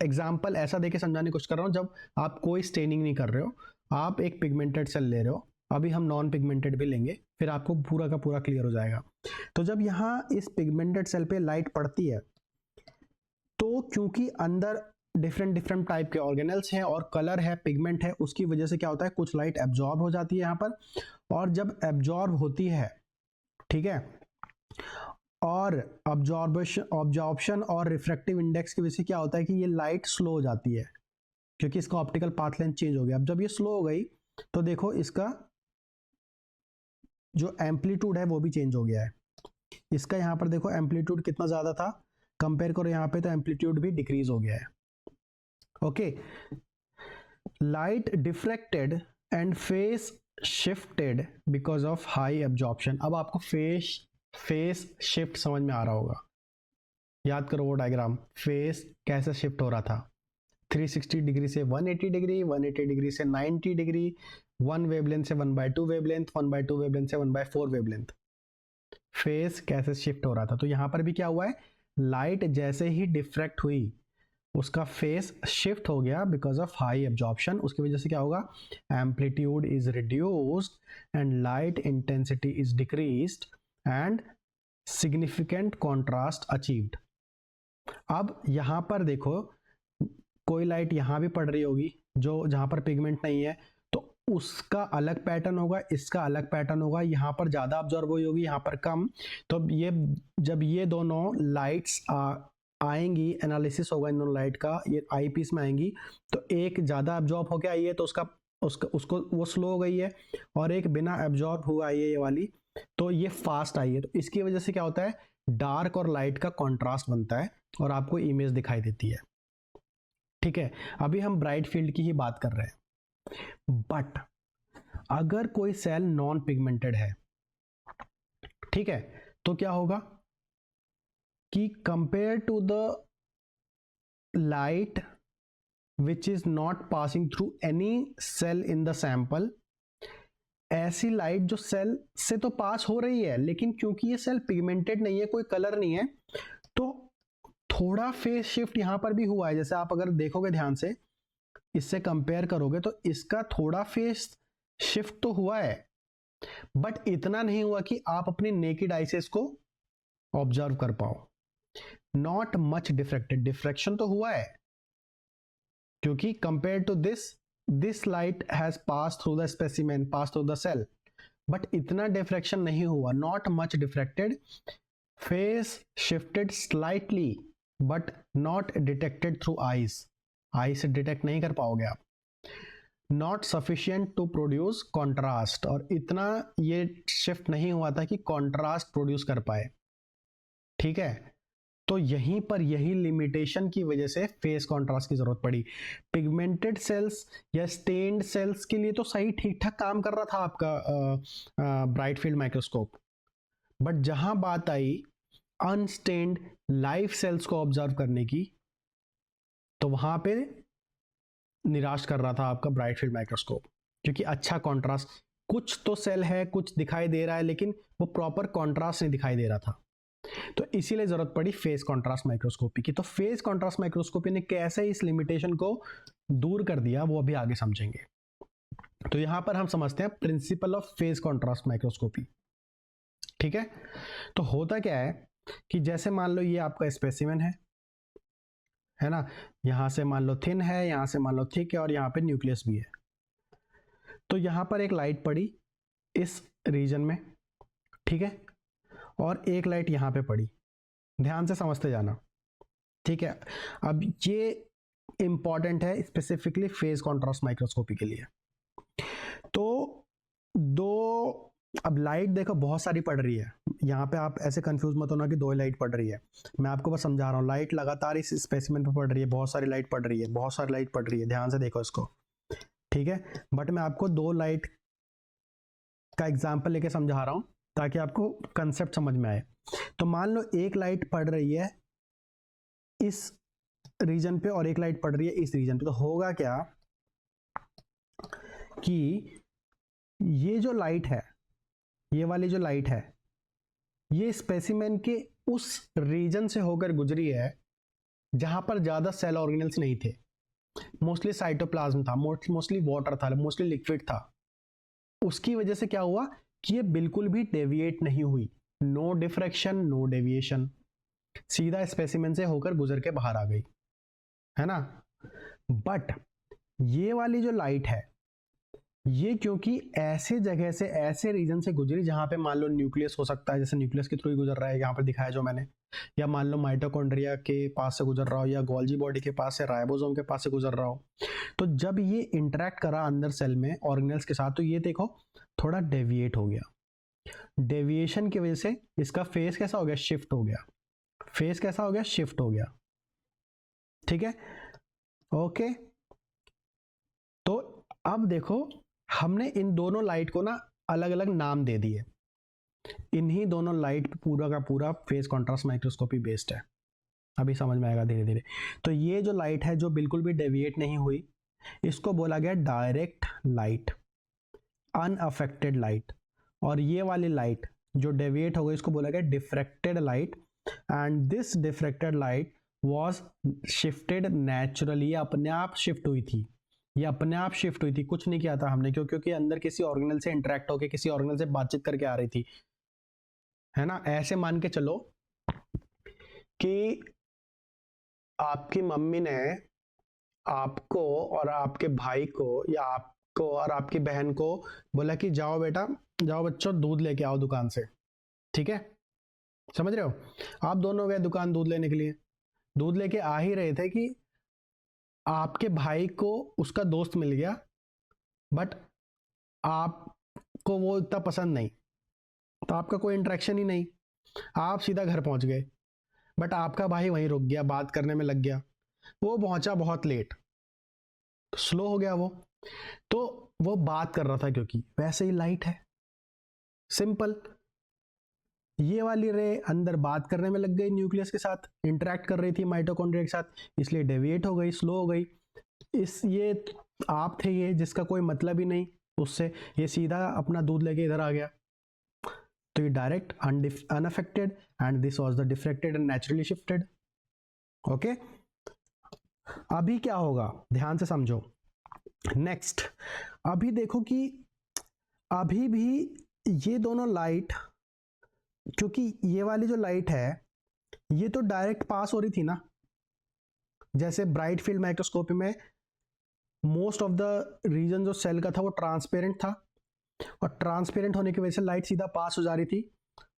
एग्जाम्पल ऐसा देके समझाने की कोशिश कर रहा हूं, जब आप कोई स्टेनिंग नहीं कर रहे हो, आप एक पिगमेंटेड सेल ले रहे हो, अभी हम नॉन पिगमेंटेड भी लेंगे, फिर आपको पूरा का पूरा क्लियर हो जाएगा। तो जब यहाँ इस पिगमेंटेड सेल पे लाइट पड़ती है तो क्योंकि अंदर डिफरेंट डिफरेंट टाइप के ऑर्गेनल्स हैं और कलर है, पिगमेंट है, उसकी वजह से क्या होता है, कुछ लाइट एब्जॉर्ब हो जाती है यहाँ पर, और जब एब्जॉर्ब होती है, ठीक है, और ऑब्जॉर्प्शन और रिफ्रैक्टिव इंडेक्स की वजह से क्या होता है कि ये लाइट स्लो हो जाती है क्योंकि इसका ऑप्टिकल पाथ लेंथ चेंज हो गया। अब जब ये स्लो हो गई तो देखो इसका जो एम्पलीट्यूड है वो भी चेंज हो गया है। इसका यहाँ पर देखो एम्पलीट्यूड कितना ज्यादा था, कंपेयर करो यहाँ पे तो एम्पलीट्यूड भी डिक्रीज हो गया है। Okay, light diffracted and face shifted because of high absorption. अब आपको फेस शिफ्ट समझ में आ रहा होगा, याद करो वो डायग्राम, फेस कैसे शिफ्ट हो रहा था, 360 डिग्री से 180 डिग्री, 180 डिग्री से 90 डिग्री, 1 वेवलेंथ से 1/2 वेवलेंथ, 1/2 वेवलेंथ से 1/4 वेवलेंथ, फेस कैसे शिफ्ट हो रहा था। तो यहां पर भी क्या हुआ है, लाइट जैसे ही डिफ्रैक्ट हुई उसका फेस शिफ्ट हो गया बिकॉज ऑफ हाई एब्जॉर्प्शन। उसकी वजह से क्या होगा, amplitude is reduced and light intensity is decreased and significant contrast achieved. अब यहां पर देखो कोई लाइट यहां भी पड़ रही होगी जो जहां पर पिगमेंट नहीं है, तो उसका अलग पैटर्न होगा, इसका अलग पैटर्न होगा, यहाँ पर ज्यादा ऑब्जर्व हुई होगी, यहाँ पर कम। तो ये जब ये दोनों लाइट्स आएंगी, एनालिसिस होगा इन दोनों लाइट का, ये आई पीस में आएंगी, तो एक ज्यादा एब्जॉर्ब होकर आई है तो उसको वो स्लो हो गई है, और एक बिना एब्जॉर्ब हुआ आई है ये वाली, तो ये फास्ट आई है। तो इसकी वजह से क्या होता है, डार्क और लाइट का कॉन्ट्रास्ट बनता है और आपको इमेज दिखाई देती है। ठीक है, अभी हम ब्राइट फील्ड की ही बात कर रहे हैं, बट अगर कोई सेल नॉन पिगमेंटेड है, ठीक है, तो क्या होगा कि compare to the light which is not passing through any cell in the sample, ऐसी लाइट जो सेल से तो पास हो रही है लेकिन क्योंकि ये सेल पिगमेंटेड नहीं है, कोई कलर नहीं है, तो थोड़ा फेस शिफ्ट यहां पर भी हुआ है। जैसे आप अगर देखोगे ध्यान से, इससे कंपेयर करोगे तो इसका थोड़ा फेस शिफ्ट तो हुआ है, बट इतना नहीं हुआ कि आप अपनी नेकेड आई से इसको ऑब्जर्व कर पाओ। नॉट मच डिफ्रैक्टेड, डिफ्रैक्शन तो हुआ है क्योंकि compare to this light has pass through the specimen, pass through the cell, but इतना डिफ्रैक्शन नहीं हुआ, not much diffracted, phase shifted slightly but not detected through eyes, eye से डिटेक्ट नहीं कर पाओगे आप। Not sufficient to produce contrast, और इतना ये शिफ्ट नहीं हुआ था कि कॉन्ट्रास्ट प्रोड्यूस कर पाए। ठीक है, तो यहीं पर यही लिमिटेशन की वजह से फेस कॉन्ट्रास्ट की जरूरत पड़ी। पिगमेंटेड सेल्स या स्टेन्ड सेल्स के लिए तो सही ठीक ठाक काम कर रहा था आपका ब्राइट फील्ड माइक्रोस्कोप, बट जहां बात आई अनस्टेन्ड लाइव सेल्स को ऑब्जर्व करने की, तो वहां पे निराश कर रहा था आपका ब्राइट फील्ड माइक्रोस्कोप, क्योंकि अच्छा कॉन्ट्रास्ट, कुछ तो सेल है, कुछ दिखाई दे रहा है, लेकिन वो प्रॉपर कॉन्ट्रास्ट नहीं दिखाई दे रहा था, तो इसीलिए जरूरत पड़ी फेस कॉन्ट्रास्ट माइक्रोस्कोपी की। तो फेस कॉन्ट्रास्ट माइक्रोस्कोपी ने कैसे इस लिमिटेशन को दूर कर दिया वो अभी आगे समझेंगे। तो यहां पर हम समझते हैं principle of phase contrast microscopy. ठीक है। तो होता क्या है कि जैसे मान लो ये आपका स्पेसिमेन है ना, यहां से मान लो थिन है, यहां से मान लो थिक है, और यहां पे न्यूक्लियस भी है। तो यहां पर एक लाइट पड़ी इस रीजन में, ठीक है, और एक लाइट यहां पे पड़ी। ध्यान से समझते जाना, ठीक है। अब ये इंपॉर्टेंट है स्पेसिफिकली फेज कॉन्ट्रास्ट माइक्रोस्कोपी के लिए। तो दो, अब लाइट देखो बहुत सारी पड़ रही है यहाँ पे, आप ऐसे कंफ्यूज मत होना कि दो लाइट पड़ रही है, मैं आपको बस समझा रहा हूँ। लाइट लगातार इस स्पेसिमेन पे पड़ रही है, बहुत सारी लाइट पड़ रही है, बहुत सारी लाइट पड़ रही है, ध्यान से देखो इसको, ठीक है। बट मैं आपको दो लाइट का एग्जाम्पल लेके समझा रहा हूँ ताकि आपको कंसेप्ट समझ में आए। तो मान लो एक लाइट पड़ रही है इस रीजन पे और एक लाइट पड़ रही है इस रीजन पे, तो होगा क्या कि ये जो लाइट है, ये वाली जो लाइट है, ये स्पेसिमेन के उस रीजन से होकर गुजरी है जहां पर ज्यादा सेल ऑर्गेनल्स नहीं थे। मोस्टली साइटोप्लाज्म था, मोस्टली वाटर था, मोस्टली लिक्विड था। उसकी वजह से क्या हुआ कि ये बिल्कुल भी डेविएट नहीं हुई, नो डिफ्रैक्शन नो डेविएशन, सीधा स्पेसिमेन से होकर गुजर के बाहर आ गई, है ना। बट ये वाली जो लाइट है, ये क्योंकि ऐसे जगह से, ऐसे रीजन से गुजरी जहां पे मान लो न्यूक्लियस हो सकता है, जैसे न्यूक्लियस के थ्रू ही गुजर रहा है, यहाँ पर दिखाया जो मैंने, या मान लो माइटोकॉन्ड्रिया के पास से गुजर रहा हो, या गोल्जी बॉडी के पास से, राइबोसोम के पास से गुजर रहा हो। तो जब ये इंटरेक्ट करा अंदर सेल में ऑर्गेनल्स के साथ, तो ये देखो थोड़ा डेविएट हो गया। डेविएशन की वजह से इसका फेस कैसा हो गया, शिफ्ट हो गया। फेस कैसा हो गया, शिफ्ट हो गया, ठीक है, ओके। तो अब देखो हमने इन दोनों लाइट को ना अलग अलग नाम दे दिए। इन्हीं दोनों लाइट पे पूरा का पूरा फेज कॉन्ट्रास्ट माइक्रोस्कोपी बेस्ड है, अभी समझ में आएगा धीरे धीरे। तो ये जो लाइट है जो बिल्कुल भी डेविएट नहीं हुई, इसको बोला गया डायरेक्ट लाइट, अनअफेक्टेड लाइट। और ये वाली लाइट जो डेविएट हो गई, इसको बोला गया diffracted light. And this diffracted light was shifted naturally, ये अपने आप शिफ्ट हुई थी, ये अपने आप शिफ्ट हुई थी, कुछ नहीं किया था हमने, क्योंकि अंदर किसी ऑर्गेनल से इंटरेक्ट होकर, किसी ऑर्गेनल से बातचीत करके आ रही थी, है ना। ऐसे मान के चलो कि आपकी मम्मी ने आपको और आपके भाई को, या आपको और आपकी बहन को बोला कि जाओ बेटा, जाओ बच्चों दूध लेके आओ दुकान से, ठीक है, समझ रहे हो। आप दोनों गए दुकान दूध लेने के लिए, दूध लेके आ ही रहे थे कि आपके भाई को उसका दोस्त मिल गया, बट आपको वो इतना पसंद नहीं, तो आपका कोई इंटरेक्शन ही नहीं, आप सीधा घर पहुंच गए। बट आपका भाई वहीं रुक गया, बात करने में लग गया, वो पहुंचा बहुत लेट, स्लो हो गया वो, तो वो बात कर रहा था क्योंकि वैसे ही लाइट है, सिंपल। ये वाली रे अंदर बात करने में लग गई, न्यूक्लियस के साथ इंटरेक्ट कर रही थी माइटोकॉन्ड्रिया के साथ, इसलिए डेविएट हो गई, स्लो हो गई। ये आप थे ये जिसका कोई मतलब ही नहीं उससे, ये सीधा अपना दूध लेके इधर आ गया। तो ये direct unaffected, and this was the diffracted and naturally shifted, okay. अभी क्या होगा, ध्यान से समझो। नेक्स्ट, अभी देखो कि अभी भी ये दोनों लाइट, क्योंकि ये वाली जो लाइट है ये तो डायरेक्ट पास हो रही थी ना, जैसे ब्राइट फील्ड माइक्रोस्कोपी में मोस्ट ऑफ द रीजन जो सेल का था वो ट्रांसपेरेंट था, और ट्रांसपेरेंट होने की वजह से लाइट सीधा पास हो जा रही थी,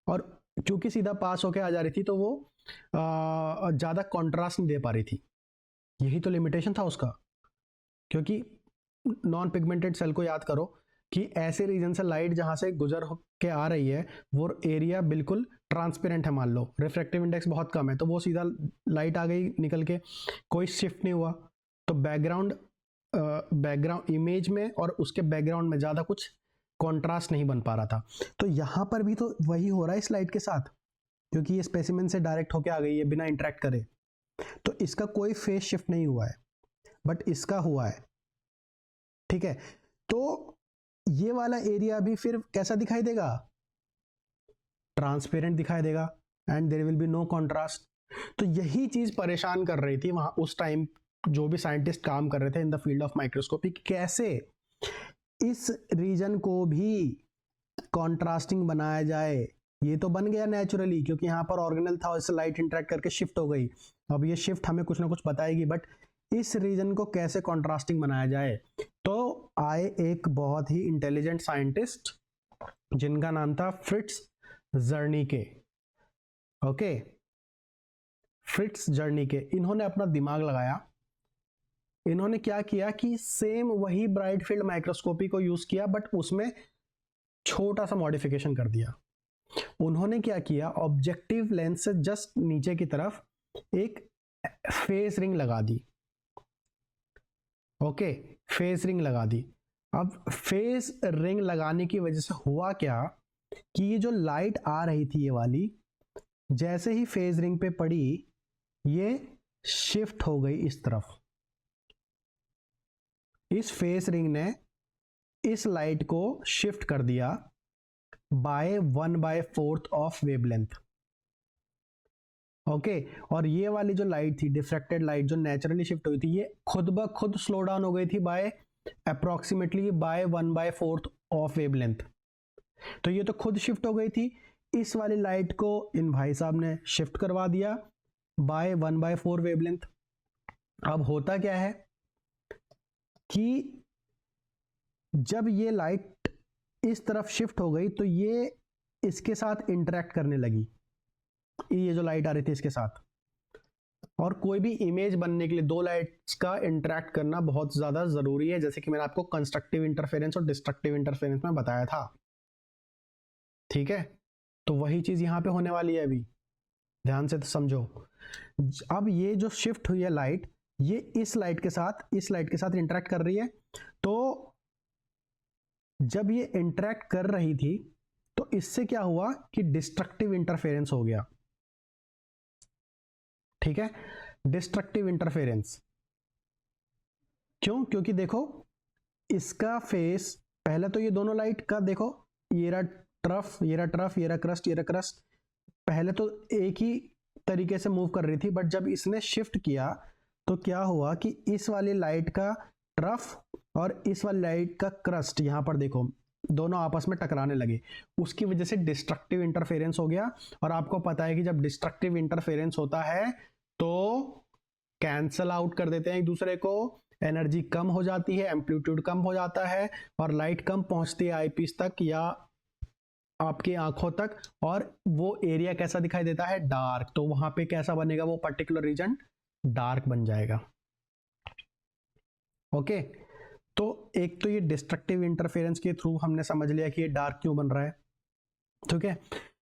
और क्योंकि सीधा पास होके आ जा रही थी तो वो ज़्यादा कॉन्ट्रास्ट नहीं दे पा रही थी। यही तो लिमिटेशन था उसका, क्योंकि नॉन पिगमेंटेड सेल को याद करो कि ऐसे रीजन से लाइट जहाँ से गुजर के आ रही है वो एरिया बिल्कुल ट्रांसपेरेंट है, मान लो रिफ्रैक्टिव इंडेक्स बहुत कम है, तो वो सीधा लाइट आ गई निकल के, कोई शिफ्ट नहीं हुआ। तो बैकग्राउंड इमेज में और उसके बैकग्राउंड में ज़्यादा कुछ कॉन्ट्रास्ट नहीं बन पा रहा था। तो यहाँ पर भी तो वही हो रहा है इस लाइट के साथ, क्योंकि ये स्पेसिमेन से डायरेक्ट होके आ गई है बिना इंटरेक्ट करे, तो इसका कोई फेस शिफ्ट नहीं हुआ है, बट इसका हुआ है, ठीक है। तो ये वाला एरिया भी फिर कैसा दिखाई देगा, ट्रांसपेरेंट दिखाई देगा, and there will be no contrast. तो यही चीज परेशान कर रही थी वहां उस टाइम जो भी साइंटिस्ट काम कर रहे थे in the field of microscopy, कैसे इस रीजन को भी कॉन्ट्रास्टिंग बनाया जाए, ये तो बन गया नेचुरली क्योंकि यहाँ पर ऑर्गेनल था और इससे लाइट इंटरेक्ट करके शिफ्ट हो गई। अब ये शिफ्ट हमें कुछ ना कुछ बताएगी, बट इस रीजन को कैसे कॉन्ट्रास्टिंग बनाया जाए। तो आए एक बहुत ही इंटेलिजेंट साइंटिस्ट जिनका नाम था फ्रिट्ज जर्निके। ओके, फ्रिट्ज जर्निके, इन्होंने अपना दिमाग लगाया। इन्होंने क्या किया कि सेम वही ब्राइट फील्ड माइक्रोस्कोपी को यूज किया, बट उसमें छोटा सा मॉडिफिकेशन कर दिया। उन्होंने क्या किया, ऑब्जेक्टिव लेंस से जस्ट नीचे की तरफ एक फेस रिंग लगा दी। ओके, फेस रिंग लगा दी। अब फेस रिंग लगाने की वजह से हुआ क्या कि ये जो लाइट आ रही थी ये वाली, जैसे ही फेस रिंग पे पड़ी ये शिफ्ट हो गई इस तरफ। इस फेस रिंग ने इस लाइट को शिफ्ट कर दिया बाय 1/4 ऑफ वेवलेंथ। ओके, और ये वाली जो लाइट थी, डिफ्रैक्टेड लाइट जो नेचुरली शिफ्ट हुई थी, ये खुद ब खुद स्लो डाउन हो गई थी by approximately by 1/4 of wavelength. तो ये तो खुद शिफ्ट हो गई थी। इस वाली लाइट को इन भाई साहब ने शिफ्ट करवा दिया बाय 1/4 वेवलेंथ। अब होता क्या है कि जब ये लाइट इस तरफ शिफ्ट हो गई तो ये इसके साथ इंटरेक्ट करने लगी, ये जो लाइट आ रही थी इसके साथ। और कोई भी इमेज बनने के लिए दो लाइट्स का इंटरेक्ट करना बहुत ज्यादा जरूरी है, जैसे कि मैंने आपको कंस्ट्रक्टिव इंटरफेरेंस और डिस्ट्रक्टिव इंटरफेरेंस में बताया था। ठीक है, तो वही चीज यहां पे होने वाली है, अभी ध्यान से तो समझो। अब ये जो शिफ्ट हुई है लाइट, ये इस लाइट के साथ इंटरेक्ट कर रही है। तो जब ये इंटरेक्ट कर रही थी तो इससे क्या हुआ कि डिस्ट्रक्टिव इंटरफेरेंस हो गया। ठीक है, डिस्ट्रक्टिव इंटरफेरेंस क्यों? क्योंकि देखो इसका फेस, पहले तो ये दोनों लाइट का देखो, ये रहा ट्रफ, ये रहा ट्रफ, ये रहा क्रस्ट, ये रहा क्रस्ट, पहले तो एक ही तरीके से मूव कर रही थी। बट जब इसने शिफ्ट किया तो क्या हुआ कि इस वाली लाइट का ट्रफ और इस वाली लाइट का क्रस्ट, यहां पर देखो दोनों आपस में टकराने लगे। उसकी वजह से डिस्ट्रक्टिव इंटरफेरेंस हो गया। और आपको पता है कि जब डिस्ट्रक्टिव इंटरफेरेंस होता है तो कैंसल आउट कर देते हैं एक दूसरे को, एनर्जी कम हो जाती है, एम्पलीट्यूड कम हो जाता है और लाइट कम पहुंचती है आईपीस तक या आपकी आंखों तक। और वो एरिया कैसा दिखाई देता है? डार्क। तो वहां पे कैसा बनेगा? वो पर्टिकुलर रीजन डार्क बन जाएगा। ओके, तो एक तो ये डिस्ट्रक्टिव इंटरफेरेंस के थ्रू हमने समझ लिया कि ये डार्क क्यों बन रहा है। ठीक है,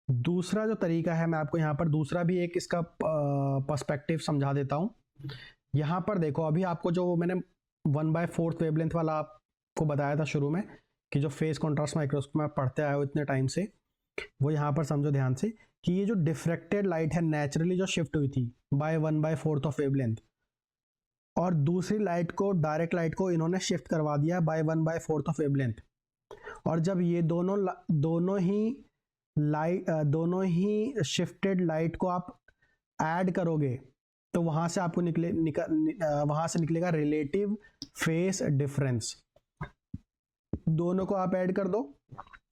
दूसरा जो तरीका है, मैं आपको यहाँ पर दूसरा भी एक इसका पर्सपेक्टिव समझा देता हूँ। यहाँ पर देखो, अभी आपको जो मैंने 1/4 वेवलेंथ वाला आपको बताया था शुरू में, कि जो फेस कॉन्ट्रास्ट माइक्रोस्कोप में पढ़ते आए हो इतने टाइम से, वो यहाँ पर समझो ध्यान से कि ये जो डिफ्रैक्टेड लाइट है नेचुरली जो शिफ्ट हुई थी बाय 1/4 ऑफ वेवलेंथ, और दूसरी लाइट को, डायरेक्ट लाइट को इन्होंने शिफ्ट करवा दिया बाय 1/4 ऑफ वेवलेंथ। और जब ये दोनों ही शिफ्टेड लाइट को आप ऐड करोगे तो वहां से आपको वहां से निकलेगा रिलेटिव फेस डिफरेंस। दोनों को आप ऐड कर दो,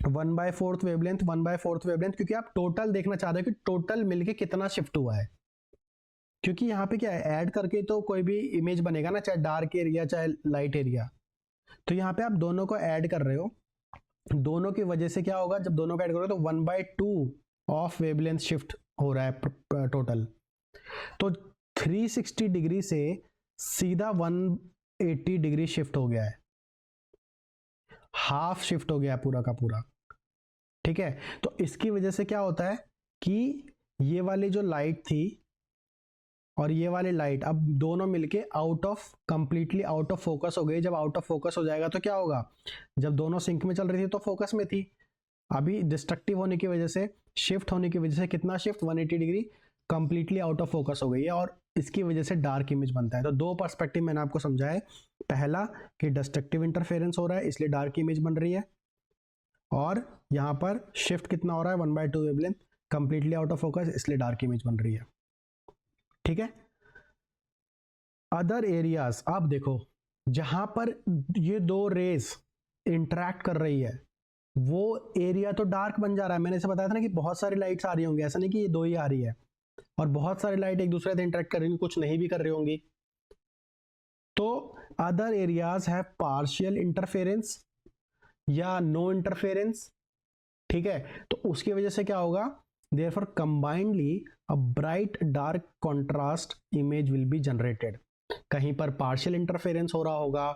1/4 वेवलेंथ, 1/4 वेवलेंथ, क्योंकि आप टोटल देखना चाहते हो कि टोटल मिलके कितना शिफ्ट हुआ है। क्योंकि यहाँ पे क्या है, ऐड करके तो कोई भी इमेज बनेगा ना, चाहे डार्क एरिया चाहे लाइट एरिया। तो यहाँ पे आप दोनों को ऐड कर रहे हो, दोनों की वजह से क्या होगा, जब दोनों को ऐड करोगे तो 1/2 ऑफ वेवलेंथ शिफ्ट हो रहा है टोटल। तो 360 डिग्री से सीधा 180 डिग्री शिफ्ट हो गया है, हाफ शिफ्ट हो गया है पूरा का पूरा। ठीक है, तो इसकी वजह से क्या होता है कि ये वाली जो लाइट थी और ये वाली लाइट अब दोनों मिलके कंप्लीटली आउट ऑफ फोकस हो गई। जब आउट ऑफ फोकस हो जाएगा तो क्या होगा, जब दोनों सिंक में चल रही थी तो फोकस में थी, अभी डिस्ट्रक्टिव होने की वजह से, शिफ्ट होने की वजह से कितना shift, 180 degree completely out of focus हो गई है, और इसकी वजह से डार्क इमेज बनता है। तो दो पर्सपेक्टिव मैंने आपको समझाया। पहला कि डिस्ट्रक्टिव इंटरफेरेंस हो रहा है इसलिए डार्क इमेज बन रही है, और यहाँ पर शिफ्ट कितना हो रहा है, 1/2 wavelength, completely out of focus, इसलिए डार्क इमेज बन रही है। ठीक है, अदर एरियाज आप देखो, जहां पर ये दो रेज इंटरेक्ट कर रही है, वो एरिया तो डार्क बन जा रहा है। मैंने ऐसे बताया था ना कि बहुत सारी लाइट्स आ रही होंगी, ऐसा नहीं कि ये दो ही आ रही है, और बहुत सारी लाइट एक दूसरे से इंटरेक्ट कर रही होंगी, कुछ नहीं भी कर रही होंगी। तो other areas have partial interference या नो इंटरफेरेंस, ठीक है। तो उसकी वजह से क्या होगा, therefore combinedly a bright dark contrast image will be generated. कहीं पर पार्शियल इंटरफेरेंस हो रहा होगा,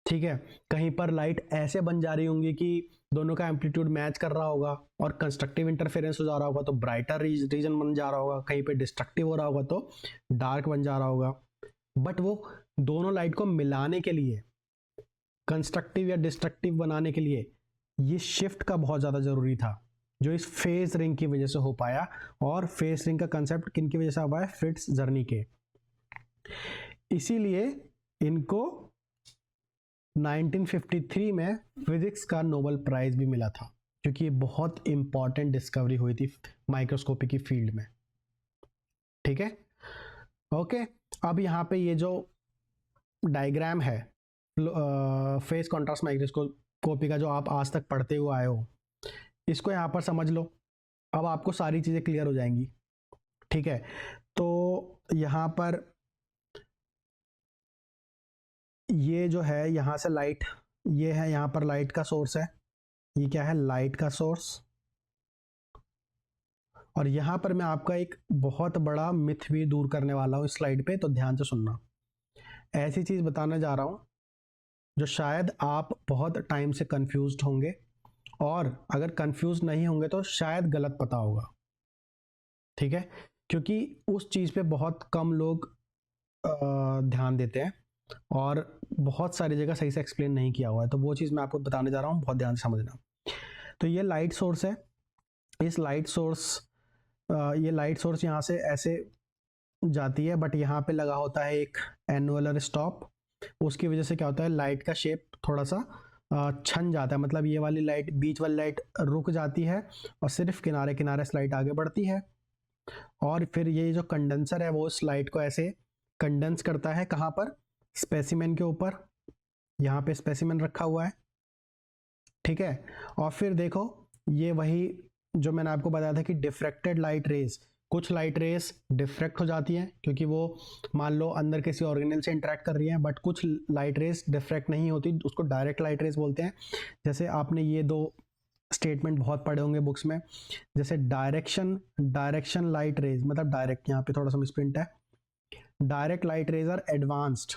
ठीक है, कहीं पर लाइट ऐसे बन जा रही होंगी कि दोनों का एम्पलीट्यूड मैच कर रहा होगा, और कंस्ट्रक्टिव इंटरफेरेंस हो जा रहा होगा तो ब्राइटर रीजन बन जा रहा होगा, कहीं पे डिस्ट्रक्टिव हो रहा होगा तो डार्क बन जा रहा होगा। बट वो दोनों लाइट को मिलाने के लिए, कंस्ट्रक्टिव या डिस्ट्रक्टिव बनाने के लिए, ये शिफ्ट का बहुत ज़्यादा ज़रूरी था, जो इस फेज रिंग की वजह से हो पाया। और फेज रिंग का कंसेप्ट किन की वजह से हुआ है, फ्रिट्ज जर्नी के। इसीलिए इनको 1953 में फिजिक्स का नोबेल प्राइज भी मिला था, क्योंकि ये बहुत इंपॉर्टेंट डिस्कवरी हुई थी माइक्रोस्कोपी की फील्ड में, ठीक है। ओके, अब यहाँ पे ये जो डायग्राम है फेस कॉन्ट्रास्ट माइक्रोस्कोपी का, जो आप आज तक पढ़ते हुए आए हो, इसको यहाँ पर समझ लो। अब आपको सारी चीज़ें क्लियर हो जाएंगी, ठीक है। तो यहाँ पर ये जो है, यहाँ से लाइट, ये है यहाँ पर लाइट का सोर्स है, ये क्या है, लाइट का सोर्स। और यहाँ पर मैं आपका एक बहुत बड़ा मिथ भी दूर करने वाला हूँ इस स्लाइड पे, तो ध्यान से सुनना। ऐसी चीज़ बताने जा रहा हूँ जो शायद आप बहुत टाइम से कंफ्यूज्ड होंगे, और अगर कंफ्यूज नहीं होंगे तो शायद गलत पता होगा, ठीक है। क्योंकि उस चीज़ पे बहुत कम लोग ध्यान देते हैं, और बहुत सारी जगह सही से एक्सप्लेन नहीं किया हुआ है, तो वो चीज़ मैं आपको बताने जा रहा हूँ, बहुत ध्यान से समझना। तो ये लाइट सोर्स है, इस लाइट सोर्स, ये लाइट सोर्स यहाँ से ऐसे जाती है, बट यहाँ पे लगा होता है एक एनुअलर स्टॉप। उसकी वजह से क्या होता है, लाइट का शेप थोड़ा सा छन जाता है, मतलब ये वाली लाइट, बीच वाली लाइट रुक जाती है, और सिर्फ किनारे किनारे से लाइट आगे बढ़ती है। और फिर ये जो कंडेंसर है वो इस लाइट को ऐसे कंडेंस करता है, कहाँ पर, स्पेसिमेन के ऊपर। यहाँ पे स्पेसिमेन रखा हुआ है, ठीक है। और फिर देखो, ये वही जो मैंने आपको बताया था कि डिफ्रैक्टेड लाइट रेज, कुछ लाइट रेज डिफ्रैक्ट हो जाती हैं क्योंकि वो मान लो अंदर किसी ऑर्गेनल से इंटरेक्ट कर रही हैं, बट कुछ लाइट रेज डिफ्रैक्ट नहीं होती, उसको डायरेक्ट लाइट रेज बोलते हैं। जैसे आपने ये दो स्टेटमेंट बहुत पढ़े होंगे बुक्स में, जैसे डायरेक्शन लाइट रेज, मतलब डायरेक्ट, यहाँ पे थोड़ा सा मिसप्रिंट है, direct light rays are advanced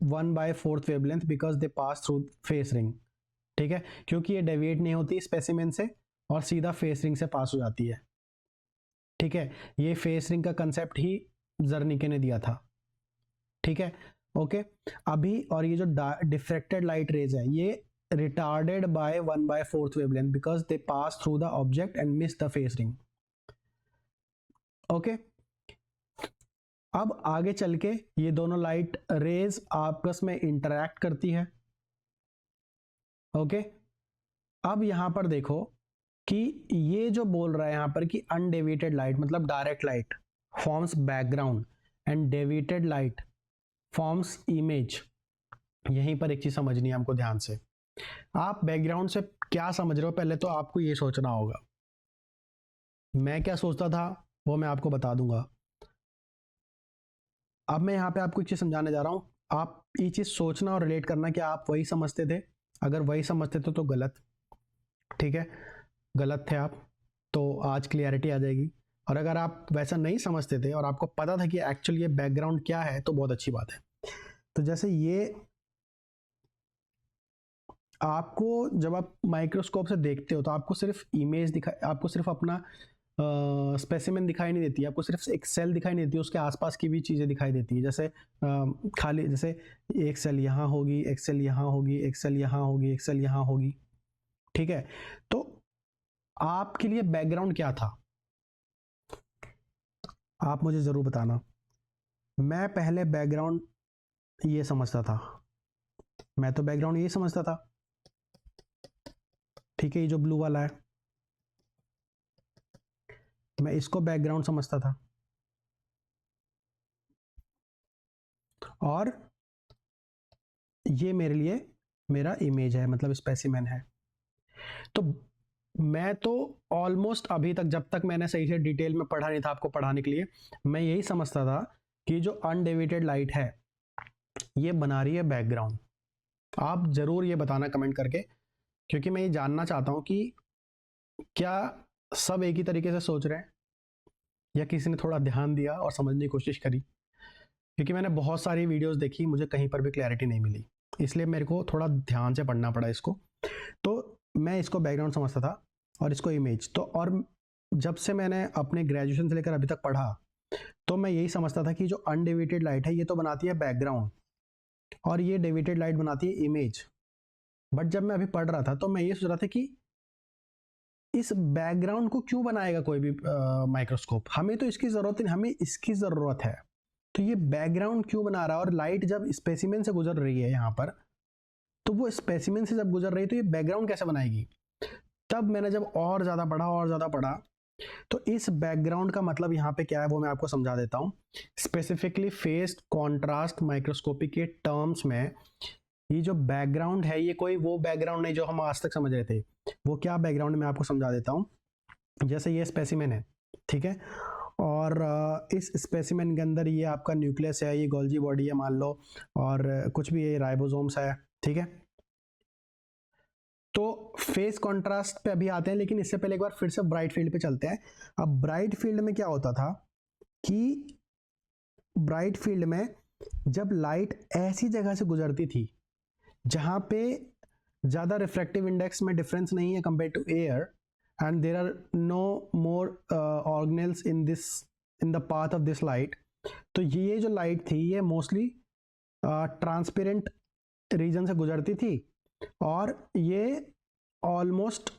1/4 wavelength because they pass through phase ring, ठीक है, क्योंकि ये डेविएट नहीं होती स्पेसिमेन से और सीधा फेस रिंग से पास हो जाती है, ठीक है। ये फेस रिंग का कंसेप्ट ही जर्निके ने दिया था, ठीक है। ओके, अभी और ये जो डिफ्रैक्टेड लाइट रेज है, ये retarded by 1/4 wavelength because they pass through the object and miss the phase ring. Okay, अब आगे चल के ये दोनों लाइट रेज आपस में इंटरैक्ट करती है। ओके, अब यहां पर देखो कि ये जो बोल रहा है यहां पर कि अनडेविएटेड लाइट मतलब direct light forms background and deviated light forms image. यहीं पर एक चीज समझनी है हमको ध्यान से। आप बैकग्राउंड से क्या समझ रहे हो, पहले तो आपको ये सोचना होगा। मैं क्या सोचता था वो मैं आपको बता दूंगा। अब मैं यहाँ पे आपको एक चीज समझाने जा रहा हूँ, आप ये चीज सोचना और रिलेट करना कि आप वही समझते थे। अगर वही समझते थे तो गलत, ठीक है, गलत थे आप, तो आज क्लियरिटी आ जाएगी। और अगर आप वैसा नहीं समझते थे और आपको पता था कि एक्चुअली ये बैकग्राउंड क्या है, तो बहुत अच्छी बात है। तो जैसे ये आपको जब आप माइक्रोस्कोप से देखते हो तो आपको सिर्फ इमेज दिखाई, आपको सिर्फ अपना स्पेसिमेन दिखाई नहीं देती, आपको सिर्फ एक सेल दिखाई नहीं देती, उसके आसपास की भी चीज़ें दिखाई देती है। जैसे खाली, जैसे एक सेल यहाँ होगी, एक सेल यहाँ होगी, एक सेल यहाँ होगी, एक सेल यहाँ होगी, ठीक है। तो आपके लिए बैकग्राउंड क्या था, आप मुझे ज़रूर बताना। मैं पहले बैकग्राउंड ये समझता था, मैं तो बैकग्राउंड ये समझता था, ठीक है, ये जो ब्लू वाला है मैं इसको बैकग्राउंड समझता था, और ये मेरे लिए मेरा इमेज है, मतलब स्पेसिमेन है। तो मैं तो ऑलमोस्ट अभी तक, जब तक मैंने सही से डिटेल में पढ़ा नहीं था आपको पढ़ाने के लिए, मैं यही समझता था कि जो अनडेविएटेड लाइट है ये बना रही है बैकग्राउंड। आप जरूर ये बताना कमेंट करके, क्योंकि मैं ये जानना चाहता हूँ कि क्या सब एक ही तरीके से सोच रहे हैं या किसी ने थोड़ा ध्यान दिया और समझने की कोशिश करी। क्योंकि मैंने बहुत सारी वीडियोस देखी, मुझे कहीं पर भी क्लैरिटी नहीं मिली, इसलिए मेरे को थोड़ा ध्यान से पढ़ना पड़ा इसको। तो मैं इसको बैकग्राउंड समझता था और इसको इमेज। तो और जब से मैंने अपने ग्रेजुएशन से लेकर अभी तक पढ़ा, तो मैं यही समझता था कि जो अनडेविएटेड लाइट है ये तो बनाती है बैकग्राउंड और ये डेविएटेड लाइट बनाती है इमेज। बट जब मैं अभी पढ़ रहा था तो मैं ये सोच रहा था कि इस बैकग्राउंड को क्यों बनाएगा कोई भी माइक्रोस्कोप, हमें तो इसकी जरूरत नहीं, हमें इसकी जरूरत है। तो ये बैकग्राउंड क्यों बना रहा है? और लाइट जब स्पेसिमेन से गुजर रही है यहाँ पर, तो वो स्पेसिमेन से जब गुजर रही है तो ये बैकग्राउंड कैसे बनाएगी? तब मैंने जब और ज़्यादा पढ़ा तो इस बैकग्राउंड का मतलब यहाँ पे क्या है वो मैं आपको समझा देता हूँ। स्पेसिफिकली फेज कॉन्ट्रास्ट माइक्रोस्कोपी के टर्म्स में ये जो बैकग्राउंड है ये कोई वो बैकग्राउंड नहीं जो हम आज तक समझ रहे थे। वो क्या बैकग्राउंड मैं आपको समझा देता हूँ। जैसे ये स्पेसिमेन है, ठीक है, और इस स्पेसिमेन के अंदर ये आपका न्यूक्लियस है, ये गोल्जी बॉडी है मान लो, और कुछ भी ये राइबोसोम्स है, ठीक है। तो फेस कॉन्ट्रास्ट पे अभी आते हैं, लेकिन इससे पहले एक बार फिर से ब्राइट फील्ड पे चलते हैं। अब ब्राइट फील्ड में क्या होता था कि ब्राइट फील्ड में जब लाइट ऐसी जगह से गुजरती थी जहां पे ज्यादा रिफ्रैक्टिव इंडेक्स में डिफरेंस नहीं है compare to air, and there are no more organelles in the path of this light, तो ये जो लाइट थी ये मोस्टली ट्रांसपेरेंट रीजन से गुजरती थी और ये ऑलमोस्ट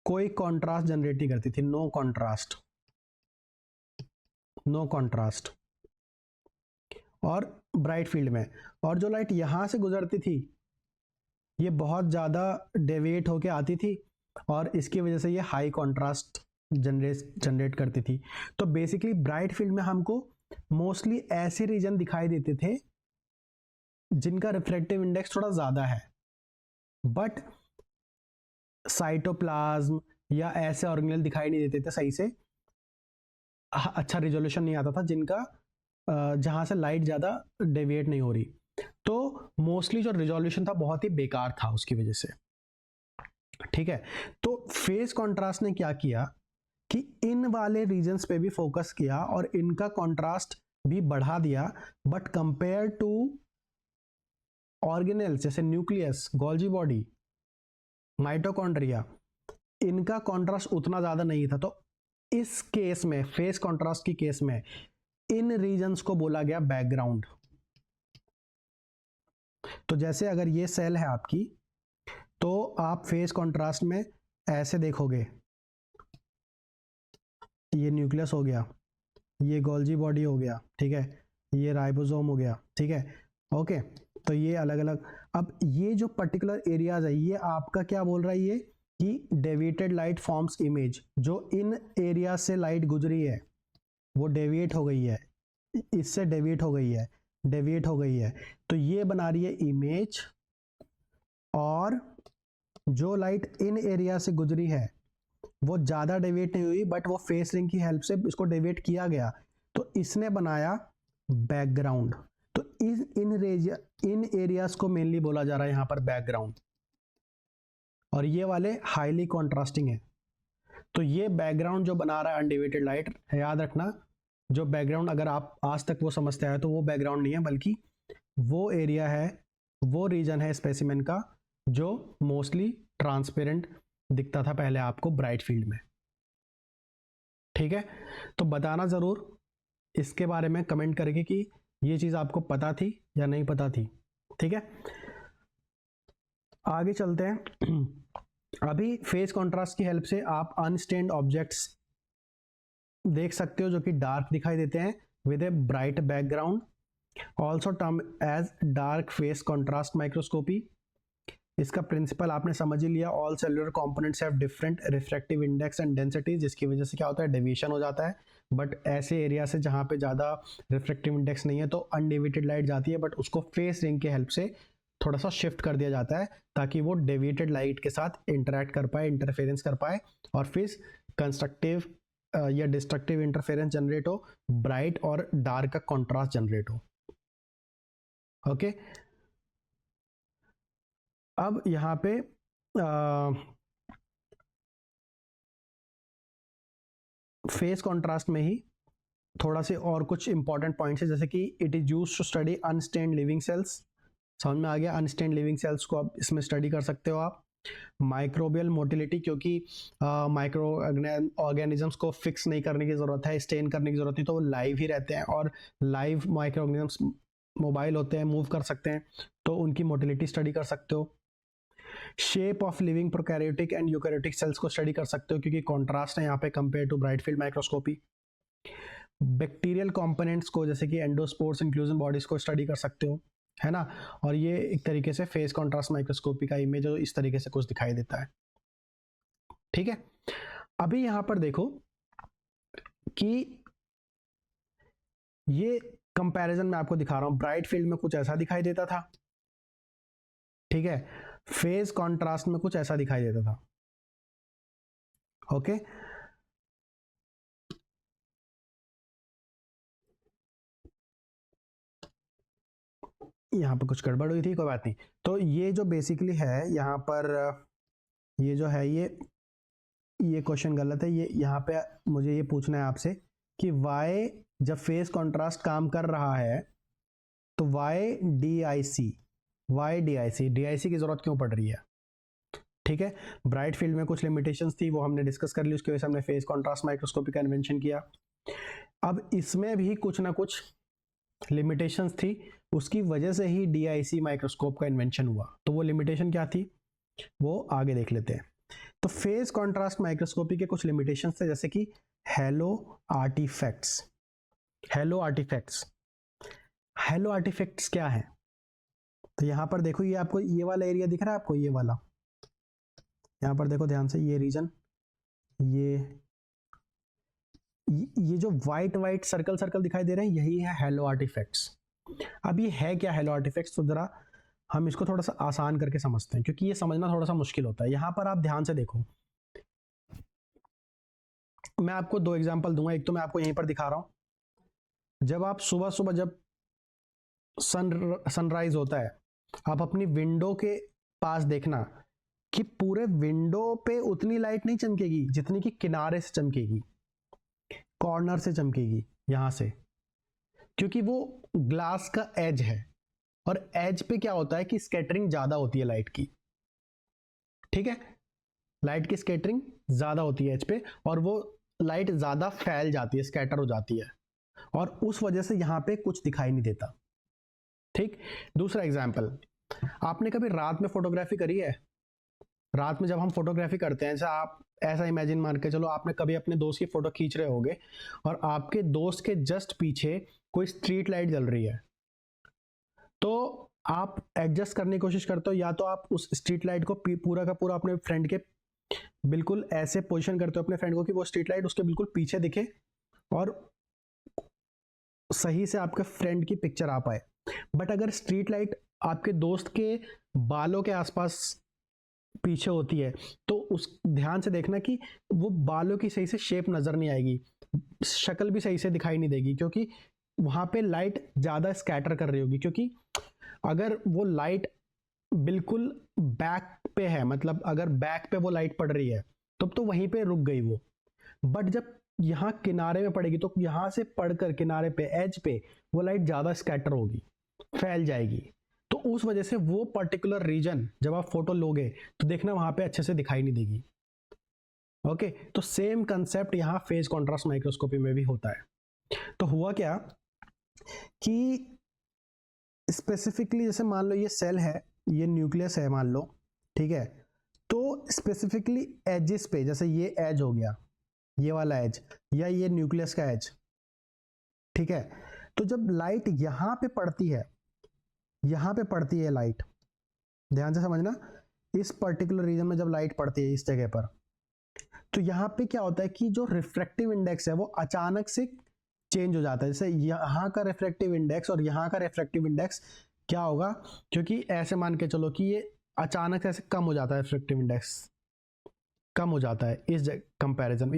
कोई कॉन्ट्रास्ट जनरेट नहीं करती थी, नो कॉन्ट्रास्ट। और ब्राइट फील्ड में, और जो लाइट यहां से गुजरती थी ये बहुत ज़्यादा डेविएट होके आती थी और इसकी वजह से ये हाई कॉन्ट्रास्ट जनरेट करती थी। तो बेसिकली ब्राइट फील्ड में हमको मोस्टली ऐसे रीजन दिखाई देते थे जिनका रिफ्रैक्टिव इंडेक्स थोड़ा ज़्यादा है, बट साइटोप्लाज्म या ऐसे ऑर्गेनेल दिखाई नहीं देते थे सही से, अच्छा रिजोल्यूशन नहीं आता था जिनका जहाँ से लाइट ज़्यादा डेविएट नहीं हो रही। तो मोस्टली जो रिजोल्यूशन था बहुत ही बेकार था उसकी वजह से, ठीक है। तो फेज कॉन्ट्रास्ट ने क्या किया कि इन वाले रीजन्स पे भी फोकस किया और इनका कॉन्ट्रास्ट भी बढ़ा दिया, बट कंपेयर टू ऑर्गेनेल्स जैसे न्यूक्लियस, गोल्जी बॉडी, माइटोकॉन्ड्रिया, इनका कॉन्ट्रास्ट उतना ज्यादा नहीं था। तो इस केस में, फेज कॉन्ट्रास्ट की केस में, इन रीजन्स को बोला गया बैकग्राउंड। तो जैसे अगर ये सेल है आपकी, तो आप फेस कॉन्ट्रास्ट में ऐसे देखोगे, ये न्यूक्लियस हो गया, ये गोल्जी बॉडी हो गया, ठीक है, ये राइबोसोम हो गया, ठीक है, ओके। तो ये अलग अलग, अब ये जो पर्टिकुलर एरियाज है ये आपका क्या बोल रहा है ये कि डेविएटेड लाइट फॉर्म्स इमेज। जो इन एरिया से लाइट गुजरी है वो डेविएट हो गई है, इससे डेविएट हो गई है, तो ये बना रही है इमेज। और जो लाइट इन एरिया से गुजरी है वो ज़्यादा डेविएट नहीं हुई, बट वो फेस रिंग की हेल्प से इसको डेविएट किया गया, तो इसने बनाया बैकग्राउंड। तो इन एरियाज को मेनली बोला जा रहा है यहाँ पर बैकग्राउंड, और ये वाले हाईली कॉन्ट्रास्टिंग है। तो ये बैकग्राउंड जो बना रहा है अनडेविएटेड लाइट, याद रखना, जो बैकग्राउंड अगर आप आज तक वो समझते आए तो वो बैकग्राउंड नहीं है, बल्कि वो एरिया है, वो रीजन है स्पेसिमेन का जो मोस्टली ट्रांसपेरेंट दिखता था पहले आपको ब्राइट फील्ड में, ठीक है। तो बताना जरूर इसके बारे में कमेंट करके कि ये चीज आपको पता थी या नहीं पता थी, ठीक है। आगे चलते हैं। अभी फेस कॉन्ट्रास्ट की हेल्प से आप अनस्टेन्ड ऑब्जेक्ट्स देख सकते हो जो कि डार्क दिखाई देते हैं with a bright background, also term as dark phase contrast microscopy. इसका प्रिंसिपल आपने समझ ही लिया, all cellular components have different refractive index and density, जिसकी वजह से क्या होता है डेविएशन हो जाता है। बट ऐसे एरिया से जहाँ पे ज़्यादा रिफ्रैक्टिव इंडेक्स नहीं है तो अनडेविएटेड लाइट जाती है, बट उसको फेस रिंग के हेल्प से थोड़ा सा शिफ्ट कर दिया जाता है ताकि वो डेविएटेड लाइट के साथ इंटरेक्ट कर पाए, इंटरफेरेंस कर पाए, और फिर कंस्ट्रक्टिव या डिस्ट्रक्टिव इंटरफेरेंस जनरेट हो, ब्राइट और डार्क का कॉन्ट्रास्ट जनरेट हो। ओके, अब यहाँ पे फेस कॉन्ट्रास्ट में ही थोड़ा से और कुछ इंपॉर्टेंट पॉइंट्स है, जैसे कि it is used to study unstained living cells. समझ में आ गया? अनस्टेन्ड लिविंग सेल्स को आप इसमें स्टडी कर सकते हो आप। माइक्रोबियल मोटिलिटी, क्योंकि माइक्रो ऑर्गेनिजम्स को फिक्स नहीं करने की जरूरत है, स्टेन करने की जरूरत नहीं, तो वो लाइव ही रहते हैं, और लाइव माइक्रो ऑर्गेनिजम्स मोबाइल होते हैं, मूव कर सकते हैं, तो उनकी मोटिलिटी स्टडी कर सकते हो। Shape of living prokaryotic and eukaryotic cells को स्टडी कर सकते हो, क्योंकि कॉन्ट्रास्ट है यहाँ पे compare to bright field microscopy. Bacterial components को, जैसे कि एंडोस्पोर्स, इंक्लूजन बॉडीज को स्टडी कर सकते हो, है ना। और ये एक तरीके से फेस कॉन्ट्रास्ट माइक्रोस्कोपी का इमेज जो इस तरीके से कुछ दिखाई देता है। ठीक है, अभी यहां पर देखो कि ये कंपैरिजन मैं आपको दिखा रहा हूं। ब्राइट फील्ड में कुछ ऐसा दिखाई देता था, ठीक है, फेस कॉन्ट्रास्ट में कुछ ऐसा दिखाई देता था। ओके, यहाँ पर कुछ गड़बड़ हुई थी, कोई बात नहीं। तो ये जो बेसिकली है यहाँ पर, ये जो है ये क्वेश्चन गलत है। ये यहाँ पे मुझे ये पूछना है आपसे कि वाई, जब फेस कॉन्ट्रास्ट काम कर रहा है तो वाई DIC की जरूरत क्यों पड़ रही है? ठीक है, ब्राइट फील्ड में कुछ लिमिटेशंस थी, वो हमने डिस्कस कर ली, उसकी वजह से हमने फेस कॉन्ट्रास्ट माइक्रोस्कोपी का इन्वेंशन किया। अब इसमें भी कुछ ना कुछ लिमिटेशंस थी, उसकी वजह से ही DIC माइक्रोस्कोप का इन्वेंशन हुआ। तो वो लिमिटेशन क्या थी वो आगे देख लेते हैं। तो फेस कॉन्ट्रास्ट माइक्रोस्कोपी के कुछ लिमिटेशंस थे, जैसे कि हेलो आर्टिफैक्ट्स। हेलो आर्टिफैक्ट्स क्या है? तो यहां पर देखो, ये आपको ये वाला एरिया दिख रहा है आपको, ये वाला, यहां पर देखो ध्यान से, ये रीजन, ये जो व्हाइट सर्कल दिखाई दे रहे हैं, यही है हेलो आर्टिफैक्ट्स। अब ये है क्या हेलो आर्टिफैक्ट्स? तो जरा हम इसको थोड़ा सा आसान करके समझते हैं, क्योंकि ये समझना थोड़ा सा मुश्किल होता है। यहां पर आप ध्यान से देखो, मैं आपको 2 एग्जांपल दूंगा। एक तो मैं आपको यहीं पर दिखा रहा हूं, जब आप सुबह जब सनराइज होता है, आप अपनी विंडो के पास देखना कि पूरे विंडो पे उतनी लाइट नहीं चमकेगी जितनी कि किनारे से चमकेगी, कॉर्नर से चमकेगी, यहां से, क्योंकि वो ग्लास का एज है, और एज पे क्या होता है कि स्कैटरिंग ज्यादा होती है लाइट की। ठीक है, लाइट की स्कैटरिंग ज्यादा होती है एज पे, और वो लाइट ज्यादा फैल जाती है, स्कैटर हो जाती है, और उस वजह से यहां पे कुछ दिखाई नहीं देता। ठीक, दूसरा एग्जाम्पल, आपने कभी रात में फोटोग्राफी करी है? रात में जब हम फोटोग्राफी करते हैं, आप ऐसा इमेजिन मान के चलो, आपने कभी अपने दोस्त की फोटो खींच रहे होगे, और आपके दोस्त के जस्ट पीछे कोई स्ट्रीट लाइट जल रही है, तो आप एडजस्ट करने की कोशिश करते हो, या तो आप उस स्ट्रीट लाइट को पूरा का पूरा अपने फ्रेंड के बिल्कुल ऐसे पोजीशन करते हो अपने फ्रेंड को कि वो स्ट्रीट लाइट उसके बिल्कुल पीछे दिखे और सही से आपके फ्रेंड की पिक्चर आ पाए। बट अगर स्ट्रीट लाइट आपके दोस्त के बालों के आसपास पीछे होती है, तो उस ध्यान से देखना कि वो बालों की सही से शेप नजर नहीं आएगी, शक्ल भी सही से दिखाई नहीं देगी, क्योंकि वहां पे लाइट ज्यादा स्कैटर कर रही होगी। क्योंकि अगर वो लाइट बिल्कुल बैक पे है, मतलब अगर बैक पे वो लाइट पड़ रही है, तब तो वहीं पे रुक गई वो। बट जब यहाँ किनारे में पड़ेगी, तो यहां से पड़कर किनारे पे, एज पे, वो लाइट ज्यादा स्कैटर होगी, फैल जाएगी, तो उस वजह से वो पर्टिकुलर रीजन जब आप फोटो लोगे तो देखना वहां पे अच्छे से दिखाई नहीं देगी। ओके, तो सेम कंसेप्ट यहां फेज कॉन्ट्रास्ट माइक्रोस्कोपी में भी होता है। तो हुआ क्या कि स्पेसिफिकली, जैसे मान लो ये सेल है, ये न्यूक्लियस है मान लो, ठीक है, तो स्पेसिफिकली एजेस पे, जैसे ये एज हो गया, ये वाला एज, या ये न्यूक्लियस का एज, ठीक है, तो जब लाइट यहां पे पड़ती है, यहां पे पड़ती है लाइट, ध्यान से समझना, इस पर्टिकुलर रीजन में जब लाइट पड़ती है इस जगह पर, तो यहां पे क्या होता है कि जो रिफ्रैक्टिव इंडेक्स है वो अचानक से चेंज हो जाता है। जैसे यहां का रिफ्रैक्टिव इंडेक्स और यहां का रिफ्रैक्टिव इंडेक्स क्या होगा, क्योंकि ऐसे मान के चलो कि ये अचानक से ऐसे कम हो जाता है, रिफ्रैक्टिव इंडेक्स कम हो जाता है इस कंपैरिजन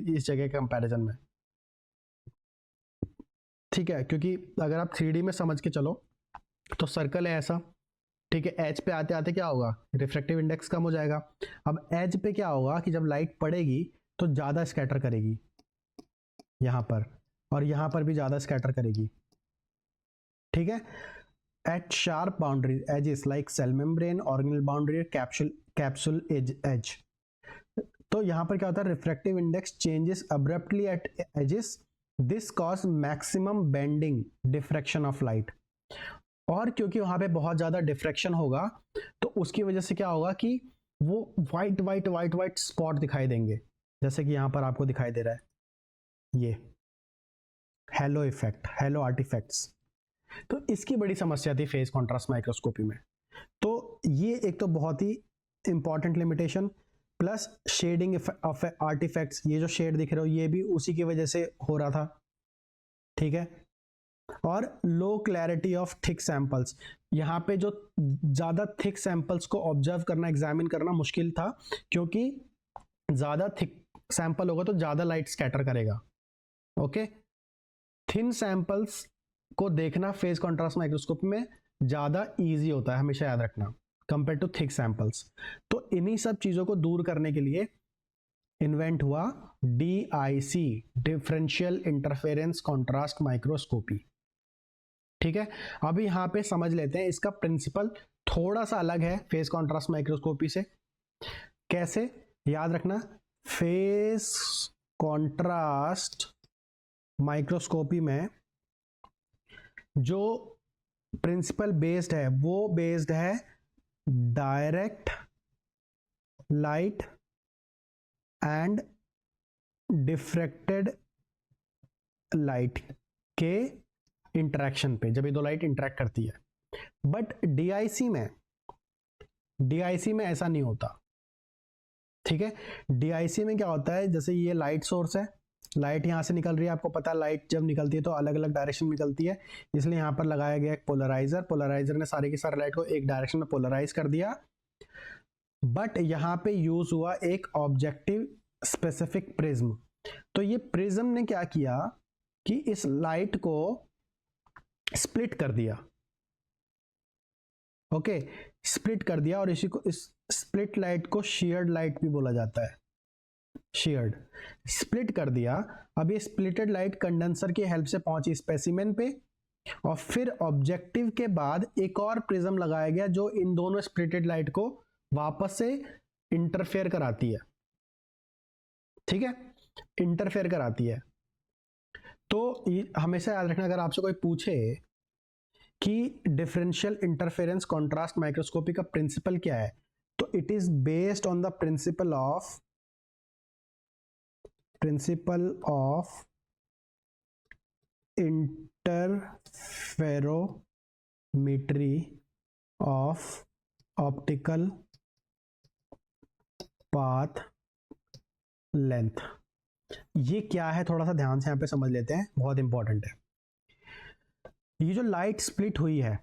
इस जगह कंपैरिजन में, ठीक है। क्योंकि अगर आप 3D में समझ के चलो तो सर्कल है ऐसा, ठीक है। एज पे आते आते क्या होगा, रिफ्रैक्टिव इंडेक्स कम हो जाएगा। अब एज पे क्या होगा कि जब लाइट पड़ेगी तो ज़्यादा स्कैटर करेगी यहाँ पर, और यहाँ पर भी ज़्यादा स्कैटर करेगी, ठीक है। At sharp boundaries edges like cell membrane, organelle boundary, capsule edge. तो यहाँ पर क्या होता है, refractive index changes abruptly at edges, this cause maximum bending diffraction of light. और क्योंकि वहां पे बहुत ज्यादा डिफ्रैक्शन होगा तो उसकी वजह से क्या होगा कि वो white white white white spot दिखाई देंगे, जैसे कि यहां पर आपको दिखाई दे रहा है ये हेलो इफेक्ट, हेलो आर्टिफैक्ट्स। तो इसकी बड़ी समस्या थी फेज कॉन्ट्रास्ट माइक्रोस्कोपी में। तो ये एक तो बहुत ही important limitation, plus shading of artefacts, ये जो शेड दिख रहे हो ये भी उसी की वजह से हो रहा था, ठीक है। और लो क्लैरिटी ऑफ थिक सैंपल्स, यहाँ पे जो ज्यादा थिक सैंपल्स को ऑब्जर्व करना, एग्जामिन करना मुश्किल था, क्योंकि ज्यादा थिक सैंपल होगा तो ज्यादा लाइट स्कैटर करेगा, ओके। थिन सैंपल्स को देखना फेज कॉन्ट्रास्ट माइक्रोस्कोप में ज्यादा इजी होता है, हमेशा याद रखना, कंपेयर टू थिक सैंपल्स। तो इन्हीं सब चीजों को दूर करने के लिए इन्वेंट हुआ DIC, differential interference contrast microscopy, ठीक है। अब यहां पे समझ लेते हैं, इसका प्रिंसिपल थोड़ा सा अलग है फेज कॉन्ट्रास्ट माइक्रोस्कोपी से। कैसे, याद रखना, फेज कॉन्ट्रास्ट माइक्रोस्कोपी में जो प्रिंसिपल बेस्ड है वो बेस्ड है direct light and diffracted light के इंटरेक्शन पे, जब ये दो लाइट इंटरेक्ट करती है। बट DIC में ऐसा नहीं होता, ठीक है। DIC में क्या होता है, जैसे ये लाइट सोर्स है, लाइट यहां से निकल रही है, आपको पता है लाइट जब निकलती है तो अलग अलग डायरेक्शन में निकलती है, इसलिए यहां पर लगाया गया एक पोलराइजर, पोलराइजर ने सारी की सारी लाइट को एक डायरेक्शन में पोलराइज कर दिया। बट यहां पे यूज हुआ एक ऑब्जेक्टिव स्पेसिफिक प्रिज्म। तो ये प्रिज्म ने क्या किया कि इस लाइट को स्प्लिट कर दिया, ओके, स्प्लिट कर दिया। और इसी को, इस स्प्लिट लाइट को शेयर्ड लाइट भी बोला जाता है, शेयर्ड, स्प्लिट कर दिया। अब ये स्प्लिटेड लाइट कंडेंसर की हेल्प से पहुंची स्पेसिमेन पे, और फिर ऑब्जेक्टिव के बाद एक और प्रिज्म लगाया गया जो इन दोनों स्प्लिटेड लाइट को वापस से इंटरफेयर कराती है, ठीक है, इंटरफेयर कराती है। तो हमेशा याद रखना, अगर आपसे कोई पूछे कि डिफरेंशियल इंटरफेरेंस कॉन्ट्रास्ट माइक्रोस्कोपी का प्रिंसिपल क्या है, तो it is based on the principle of interferometry of optical path length. ये क्या है, थोड़ा सा ध्यान से यहां पे समझ लेते हैं, बहुत इंपॉर्टेंट है। ये जो लाइट स्प्लिट हुई है,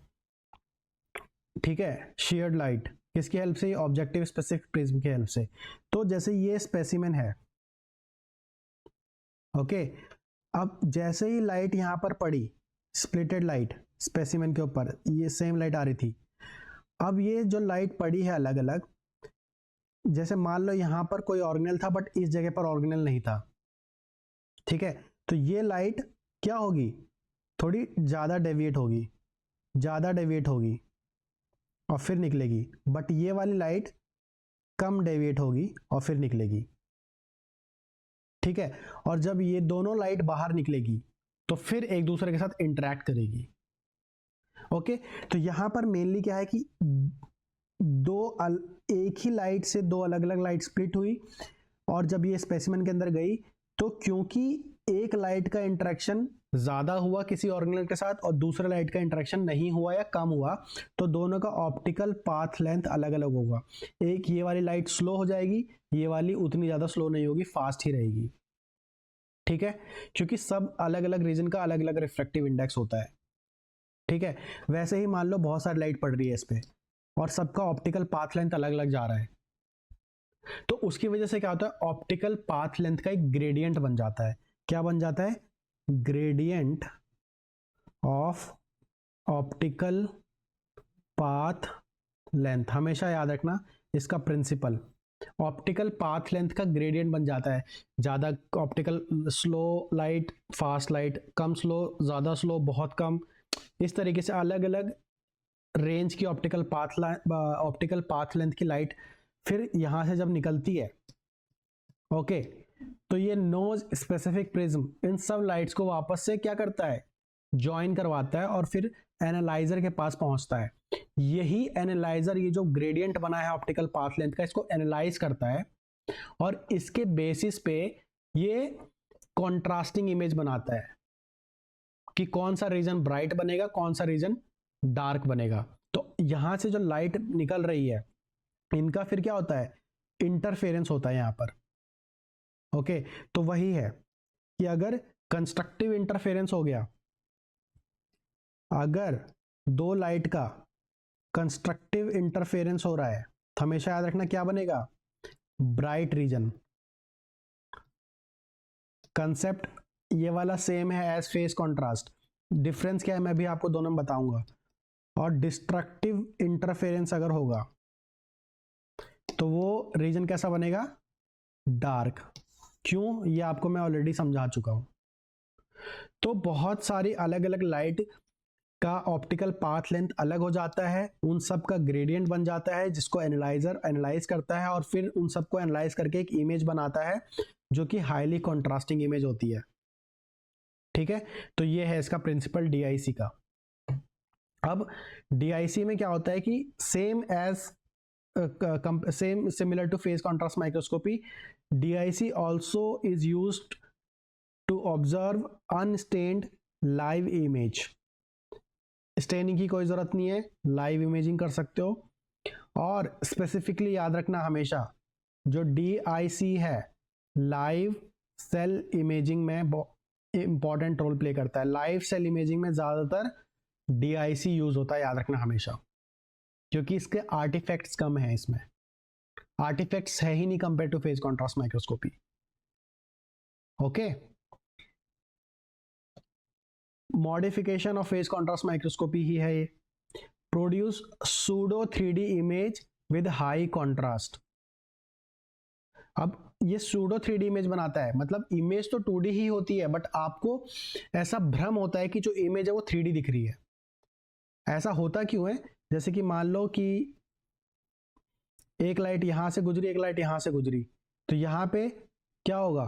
ठीक है, शेयर्ड लाइट किसकी हेल्प से, ऑब्जेक्टिव स्पेसिफिक प्रिज्म की हेल्प से। तो जैसे ये स्पेसिमेन है, ओके, अब जैसे ही लाइट यहां पर पड़ी, स्प्लिटेड लाइट स्पेसिमेन के ऊपर, ये सेम लाइट आ रही थी। अब ये जो लाइट पड़ी है अलग अलग, जैसे मान लो यहां पर कोई ऑर्गेनल था बट इस जगह पर ऑर्गेनल नहीं था, ठीक है। तो ये लाइट क्या होगी, थोड़ी ज्यादा डेविएट होगी, ज्यादा डेविएट होगी और फिर निकलेगी। बट ये वाली लाइट कम डेविएट होगी और फिर निकलेगी, ठीक है। और जब ये दोनों लाइट बाहर निकलेगी तो फिर एक दूसरे के साथ इंटरेक्ट करेगी, ओके। तो यहां पर मेनली क्या है कि एक ही लाइट से दो अलग अलग लाइट स्प्लिट हुई, और जब ये स्पेसिमेन के अंदर गई तो क्योंकि एक लाइट का इंटरेक्शन ज्यादा हुआ किसी ऑर्गेनल के साथ और दूसरे लाइट का इंटरेक्शन नहीं हुआ या कम हुआ, तो दोनों का ऑप्टिकल पाथ लेंथ अलग अलग होगा। एक ये वाली लाइट स्लो हो जाएगी, ये वाली उतनी ज्यादा स्लो नहीं होगी, फास्ट ही रहेगी, ठीक है, क्योंकि सब अलग अलग रीजन का अलग अलग रिफ्रैक्टिव इंडेक्स होता है। ठीक है, वैसे ही मान लो बहुत सारी लाइट पड़ रही है इस पे और सबका ऑप्टिकल पाथ लेंथ अलग अलग जा रहा है, तो उसकी वजह से क्या होता है, ऑप्टिकल पाथ लेंथ का एक ग्रेडियंट बन जाता है। क्या बन जाता है? Gradient of optical path length. हमेशा याद रखना इसका प्रिंसिपल, ऑप्टिकल पाथ लेंथ का ग्रेडियंट बन जाता है। ज़्यादा optical slow light, fast light, कम स्लो, ज़्यादा स्लो, बहुत कम, इस तरीके से अलग अलग रेंज की ऑप्टिकल पाथ लेंथ की लाइट फिर यहाँ से जब निकलती है, ओके, तो ये नोज स्पेसिफिक प्रिज्म इन सब लाइट्स को वापस से क्या करता है, ज्वाइन करवाता है और फिर एनालाइजर के पास पहुंचता है। यही एनालाइजर, ये जो ग्रेडियंट बना है ऑप्टिकल पाथ लेंथ का, इसको एनालाइज करता है और इसके बेसिस पे ये कॉन्ट्रास्टिंग इमेज बनाता है कि कौन सा रीजन ब्राइट बनेगा, कौन सा रीजन डार्क बनेगा। तो यहां से जो लाइट निकल रही है, इनका फिर क्या होता है, इंटरफेरेंस होता है यहां पर। ओके, तो वही है कि अगर कंस्ट्रक्टिव इंटरफेरेंस हो गया, अगर दो लाइट का कंस्ट्रक्टिव इंटरफेरेंस हो रहा है, हमेशा याद रखना क्या बनेगा, ब्राइट रीजन। कंसेप्ट ये वाला सेम है एज फेस कॉन्ट्रास्ट, डिफरेंस क्या है मैं भी आपको दोनों में बताऊंगा। और डिस्ट्रक्टिव इंटरफेरेंस अगर होगा तो वो रीजन कैसा बनेगा, डार्क। क्यों, ये आपको मैं ऑलरेडी समझा चुका हूं। तो बहुत सारी अलग अलग लाइट का ऑप्टिकल पाथ लेंथ अलग हो जाता है, उन सब का ग्रेडियंट बन जाता है जिसको एनालाइजर एनालाइज करता है और फिर उन सबको एनालाइज करके एक इमेज बनाता है जो कि हाईली कॉन्ट्रास्टिंग इमेज होती है। ठीक है, तो ये है इसका प्रिंसिपल डीआईसी का। अब डीआईसी में क्या होता है कि same similar to phase contrast microscopy, DIC also is used to observe unstained live image. Staining की कोई जरूरत नहीं है, लाइव इमेजिंग कर सकते हो। और स्पेसिफिकली याद रखना हमेशा, जो डीआईसी है लाइव सेल इमेजिंग में इंपॉर्टेंट रोल प्ले करता है। लाइव सेल इमेजिंग में ज्यादातर डीआईसी यूज होता है, याद रखना हमेशा, क्योंकि इसके आर्टिफैक्ट्स कम है, इसमें आर्टिफैक्ट्स है ही नहीं compare to phase contrast microscopy. Okay, modification of phase contrast microscopy ही है ये। Produce pseudo 3D image with high contrast. अब ये सूडो 3D इमेज बनाता है, मतलब इमेज तो 2D ही होती है, बट आपको ऐसा भ्रम होता है कि जो इमेज है वो 3D दिख रही है। ऐसा होता क्यों है, जैसे कि मान लो कि एक लाइट यहां से गुजरी, एक लाइट यहां से गुजरी, तो यहां पे क्या होगा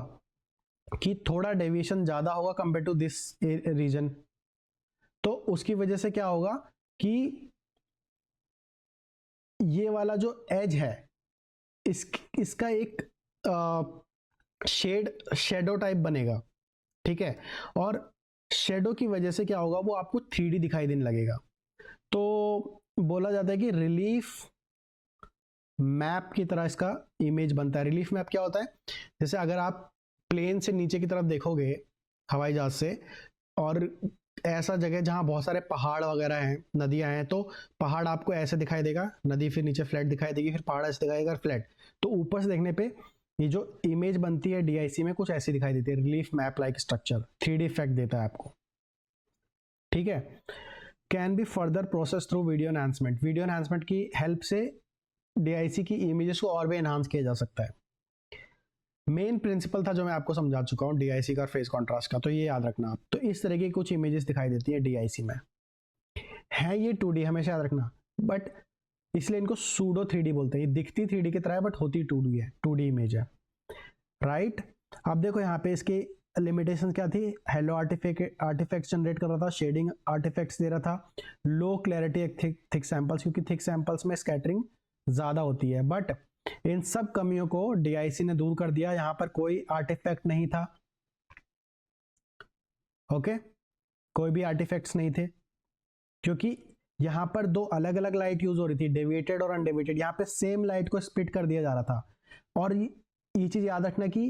कि थोड़ा डेविएशन ज्यादा होगा कंपेयर टू दिस रीजन। तो उसकी वजह से क्या होगा कि ये वाला जो एज है इसका एक शेडो टाइप बनेगा। ठीक है, और शेडो की वजह से क्या होगा, वो आपको 3D दिखाई देने लगेगा। तो बोला जाता है कि रिलीफ मैप की तरह इसका इमेज बनता है। रिलीफ मैप क्या होता है, जैसे अगर आप प्लेन से नीचे की तरफ देखोगे हवाई जहाज से, और ऐसा जगह जहां बहुत सारे पहाड़ वगैरह हैं, नदियां हैं, तो पहाड़ आपको ऐसे दिखाई देगा, नदी फिर नीचे फ्लैट दिखाई देगी, फिर पहाड़ ऐसे दिखाई देगा फ्लैट। तो ऊपर से देखने पे ये जो इमेज बनती है डीआईसी में कुछ ऐसी दिखाई देती है, relief map like structure, 3D effect देता है आपको। ठीक है, can be further process through video enhancement. Video enhancement की हेल्प से डीआईसी की इमेजेस को और भी एनहांस किया जा सकता है। मेन प्रिंसिपल था जो मैं आपको समझा चुका हूँ डीआईसी का और फेस कॉन्ट्रास्ट का, तो ये याद रखना आप। तो इस तरह की कुछ इमेजेस दिखाई देती है डीआईसी में, है ये 2D, हमेशा याद रखना, बट इसलिए इनको सूडो 3D बोलते हैं। ये दिखती 3D की तरह है बट होती 2D है, 2D इमेज है, राइट। अब देखो यहाँ पे इसकी लिमिटेशन क्या थी, हेलो आर्टिफैक्ट्स जनरेट कर रहा था, शेडिंग आर्टिफैक्ट्स दे रहा था, लो क्लैरिटी थिक सैंपल्स, क्योंकि थिक सैंपल्स में स्कैटरिंग ज्यादा होती है। बट इन सब कमियों को डीआईसी ने दूर कर दिया, यहां पर कोई आर्टिफैक्ट नहीं था। ओके, कोई भी आर्टिफैक्ट्स नहीं थे, क्योंकि यहां पर दो अलग अलग लाइट यूज हो रही थी, डेविएटेड और अनडेविएटेड। यहां पे सेम लाइट को स्प्लिट कर दिया जा रहा था। और ये चीज याद रखना कि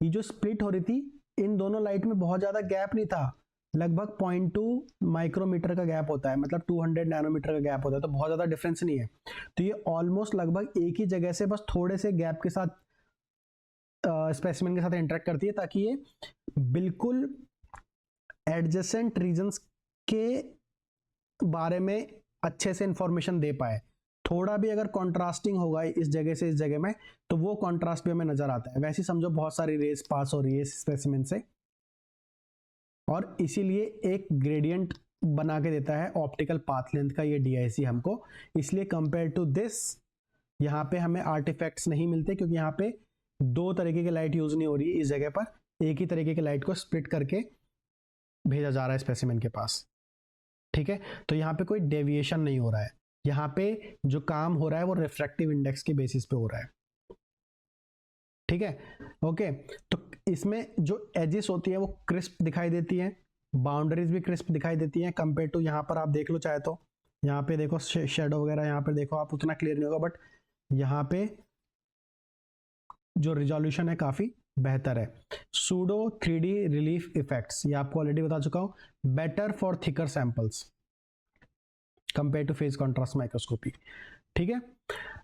ये जो स्प्लिट हो रही थी, इन दोनों लाइट में बहुत ज्यादा गैप नहीं था, लगभग 0.2 माइक्रोमीटर का गैप होता है, मतलब 200 नैनोमीटर का गैप होता है, तो बहुत ज़्यादा डिफरेंस नहीं है। तो ये ऑलमोस्ट लगभग एक ही जगह से बस थोड़े से गैप के साथ स्पेसिमेन के साथ इंटरेक्ट करती है, ताकि ये बिल्कुल एडजेसेंट रीजन्स के बारे में अच्छे से इंफॉर्मेशन दे पाए। थोड़ा भी अगर कॉन्ट्रास्टिंग होगा इस जगह से इस जगह में, तो वो कॉन्ट्रास्ट भी हमें नजर आता है। वैसे समझो बहुत सारी रेस पास हो रही है इस स्पेसिमेन से, और इसीलिए एक ग्रेडियंट बना के देता है ऑप्टिकल पाथ लेंथ का ये DIC हमको। इसलिए कंपेयर टू दिस यहाँ पे हमें आर्टिफैक्ट्स नहीं मिलते, क्योंकि यहाँ पे दो तरीके की लाइट यूज नहीं हो रही है इस जगह पर, एक ही तरीके की लाइट को स्प्लिट करके भेजा जा रहा है स्पेसिमेन के पास। ठीक है, तो यहाँ पे कोई डेविएशन नहीं हो रहा है। यहाँ पे जो काम हो रहा है वो रिफ्रैक्टिव इंडेक्स के बेसिस पे हो रहा है। ठीक है, ओके। तो इसमें जो एजेस होती है वो क्रिस्प दिखाई देती हैं, बाउंड्रीज भी क्रिस्प दिखाई देती हैं कंपेयर टू यहाँ पर आप देख लो चाहे तो। यहाँ पे देखो शेडो वगैरह, यहाँ पे देखो आप, उतना क्लियर नहीं होगा, बट यहाँ पे जो रिजोल्यूशन है काफी बेहतर है। सूडो 3D रिलीफ इफेक्ट्स, ये आपको ऑलरेडी बता चुका हूँ, better for thicker samples compare two phase contrast microscopy. ठीक है,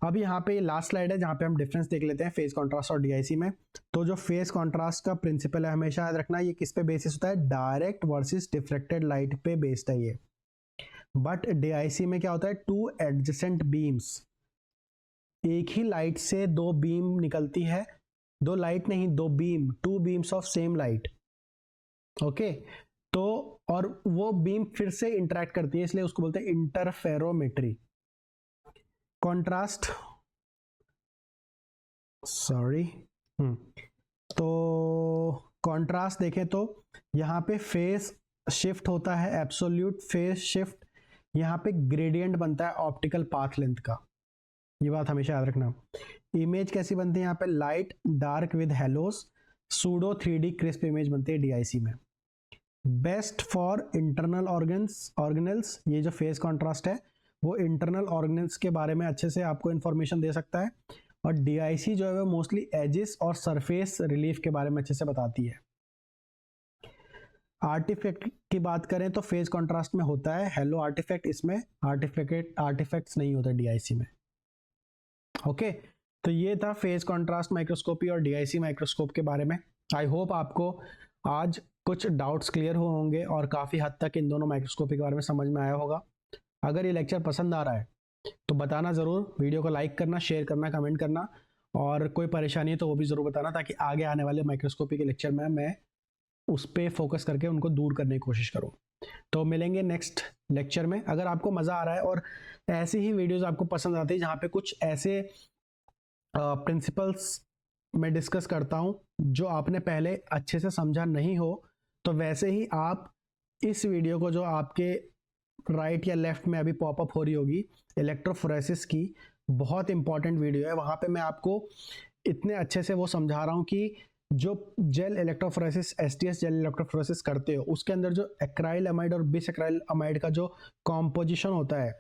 अब यहाँ पे लास्ट स्लाइड है जहाँ पे हम डिफरेंस देख लेते हैं फेज कॉन्ट्रास्ट और DIC में। तो जो फेज कॉन्ट्रास्ट का प्रिंसिपल है हमेशा याद रखना, ये किस पे बेसिस होता है, डायरेक्ट वर्सेस डिफ्रेक्टेड लाइट पे बेस्ड है ये। बट DIC में क्या होता है, टू एडजेसेंट बीम्स, एक ही लाइट से दो बीम निकलती है, दो लाइट नहीं, दो beam, two beams of same light. Okay, तो और वो बीम फिर से इंटरेक्ट करती है, इसलिए उसको बोलते हैं इंटरफेरोमेट्री। कॉन्ट्रास्ट, सॉरी, तो कॉन्ट्रास्ट देखें तो यहाँ पे फेस शिफ्ट होता है, एब्सोल्यूट फेस शिफ्ट, यहाँ पे ग्रेडियंट बनता है ऑप्टिकल पाथ लेंथ का, ये बात हमेशा याद रखना। इमेज कैसी बनती है यहाँ पे, light dark with Hallows, pseudo 3D crisp image बनती है DIC में। बेस्ट फॉर इंटरनल ऑर्गेनल्स, ये जो फेस कॉन्ट्रास्ट है वो इंटरनल ऑर्गेनल्स के बारे में अच्छे से आपको इंफॉर्मेशन दे सकता है, और DIC जो है वो मोस्टली एजेस और सरफेस रिलीफ के बारे में अच्छे से बताती है। आर्टिफैक्ट की बात करें तो फेज कॉन्ट्रास्ट में होता है हेलो आर्टिफैक्ट, इसमें आर्टिफैक्ट्स नहीं होता DIC में। ओके, तो ये था फेज कॉन्ट्रास्ट माइक्रोस्कोपी और DIC माइक्रोस्कोप के बारे में। आई होप आपको आज कुछ डाउट्स क्लियर हुए होंगे और काफ़ी हद तक इन दोनों माइक्रोस्कोपी के बारे में समझ में आया होगा। अगर ये लेक्चर पसंद आ रहा है तो बताना ज़रूर, वीडियो को लाइक करना, शेयर करना, कमेंट करना, और कोई परेशानी है तो वो भी ज़रूर बताना, ताकि आगे आने वाले माइक्रोस्कोपी के लेक्चर में मैं उस पर फोकस करके उनको दूर करने की कोशिश करूँ। तो मिलेंगे नेक्स्ट लेक्चर में। अगर आपको मज़ा आ रहा है और ऐसी ही वीडियोज़ आपको पसंद आती है जहाँ पे कुछ ऐसे प्रिंसिपल्स मैं डिस्कस करता हूँ जो आपने पहले अच्छे से समझा नहीं हो, तो वैसे ही आप इस वीडियो को, जो आपके राइट या लेफ्ट में अभी पॉपअप हो रही होगी, इलेक्ट्रोफोरेसिस की बहुत इंपॉर्टेंट वीडियो है, वहाँ पे मैं आपको इतने अच्छे से वो समझा रहा हूँ कि जो gel electrophoresis, STS gel electrophoresis करते हो, उसके अंदर जो एक्राइल अमाइड और बिस एक्राइल अमाइड का जो कॉम्पोजिशन होता है,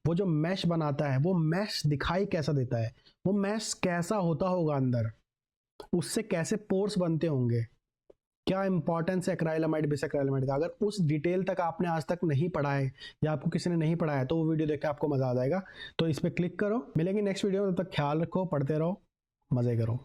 वो जो मैश बनाता है, वो मैश दिखाई कैसा देता है, वो मैश कैसा होता होगा अंदर, उससे कैसे पोर्स बनते होंगे, क्या इंपॉर्टेंस है एक्राइलामाइड बिस एक्राइलामाइड का। अगर उस डिटेल तक आपने आज तक नहीं पढ़ा है या आपको किसी ने नहीं पढ़ाया तो वो वीडियो देख के आपको मजा आ जाएगा। तो इस पर क्लिक करो। मिलेंगे नेक्स्ट वीडियो में, तब तक ख्याल रखो, पढ़ते रहो, मजे करो।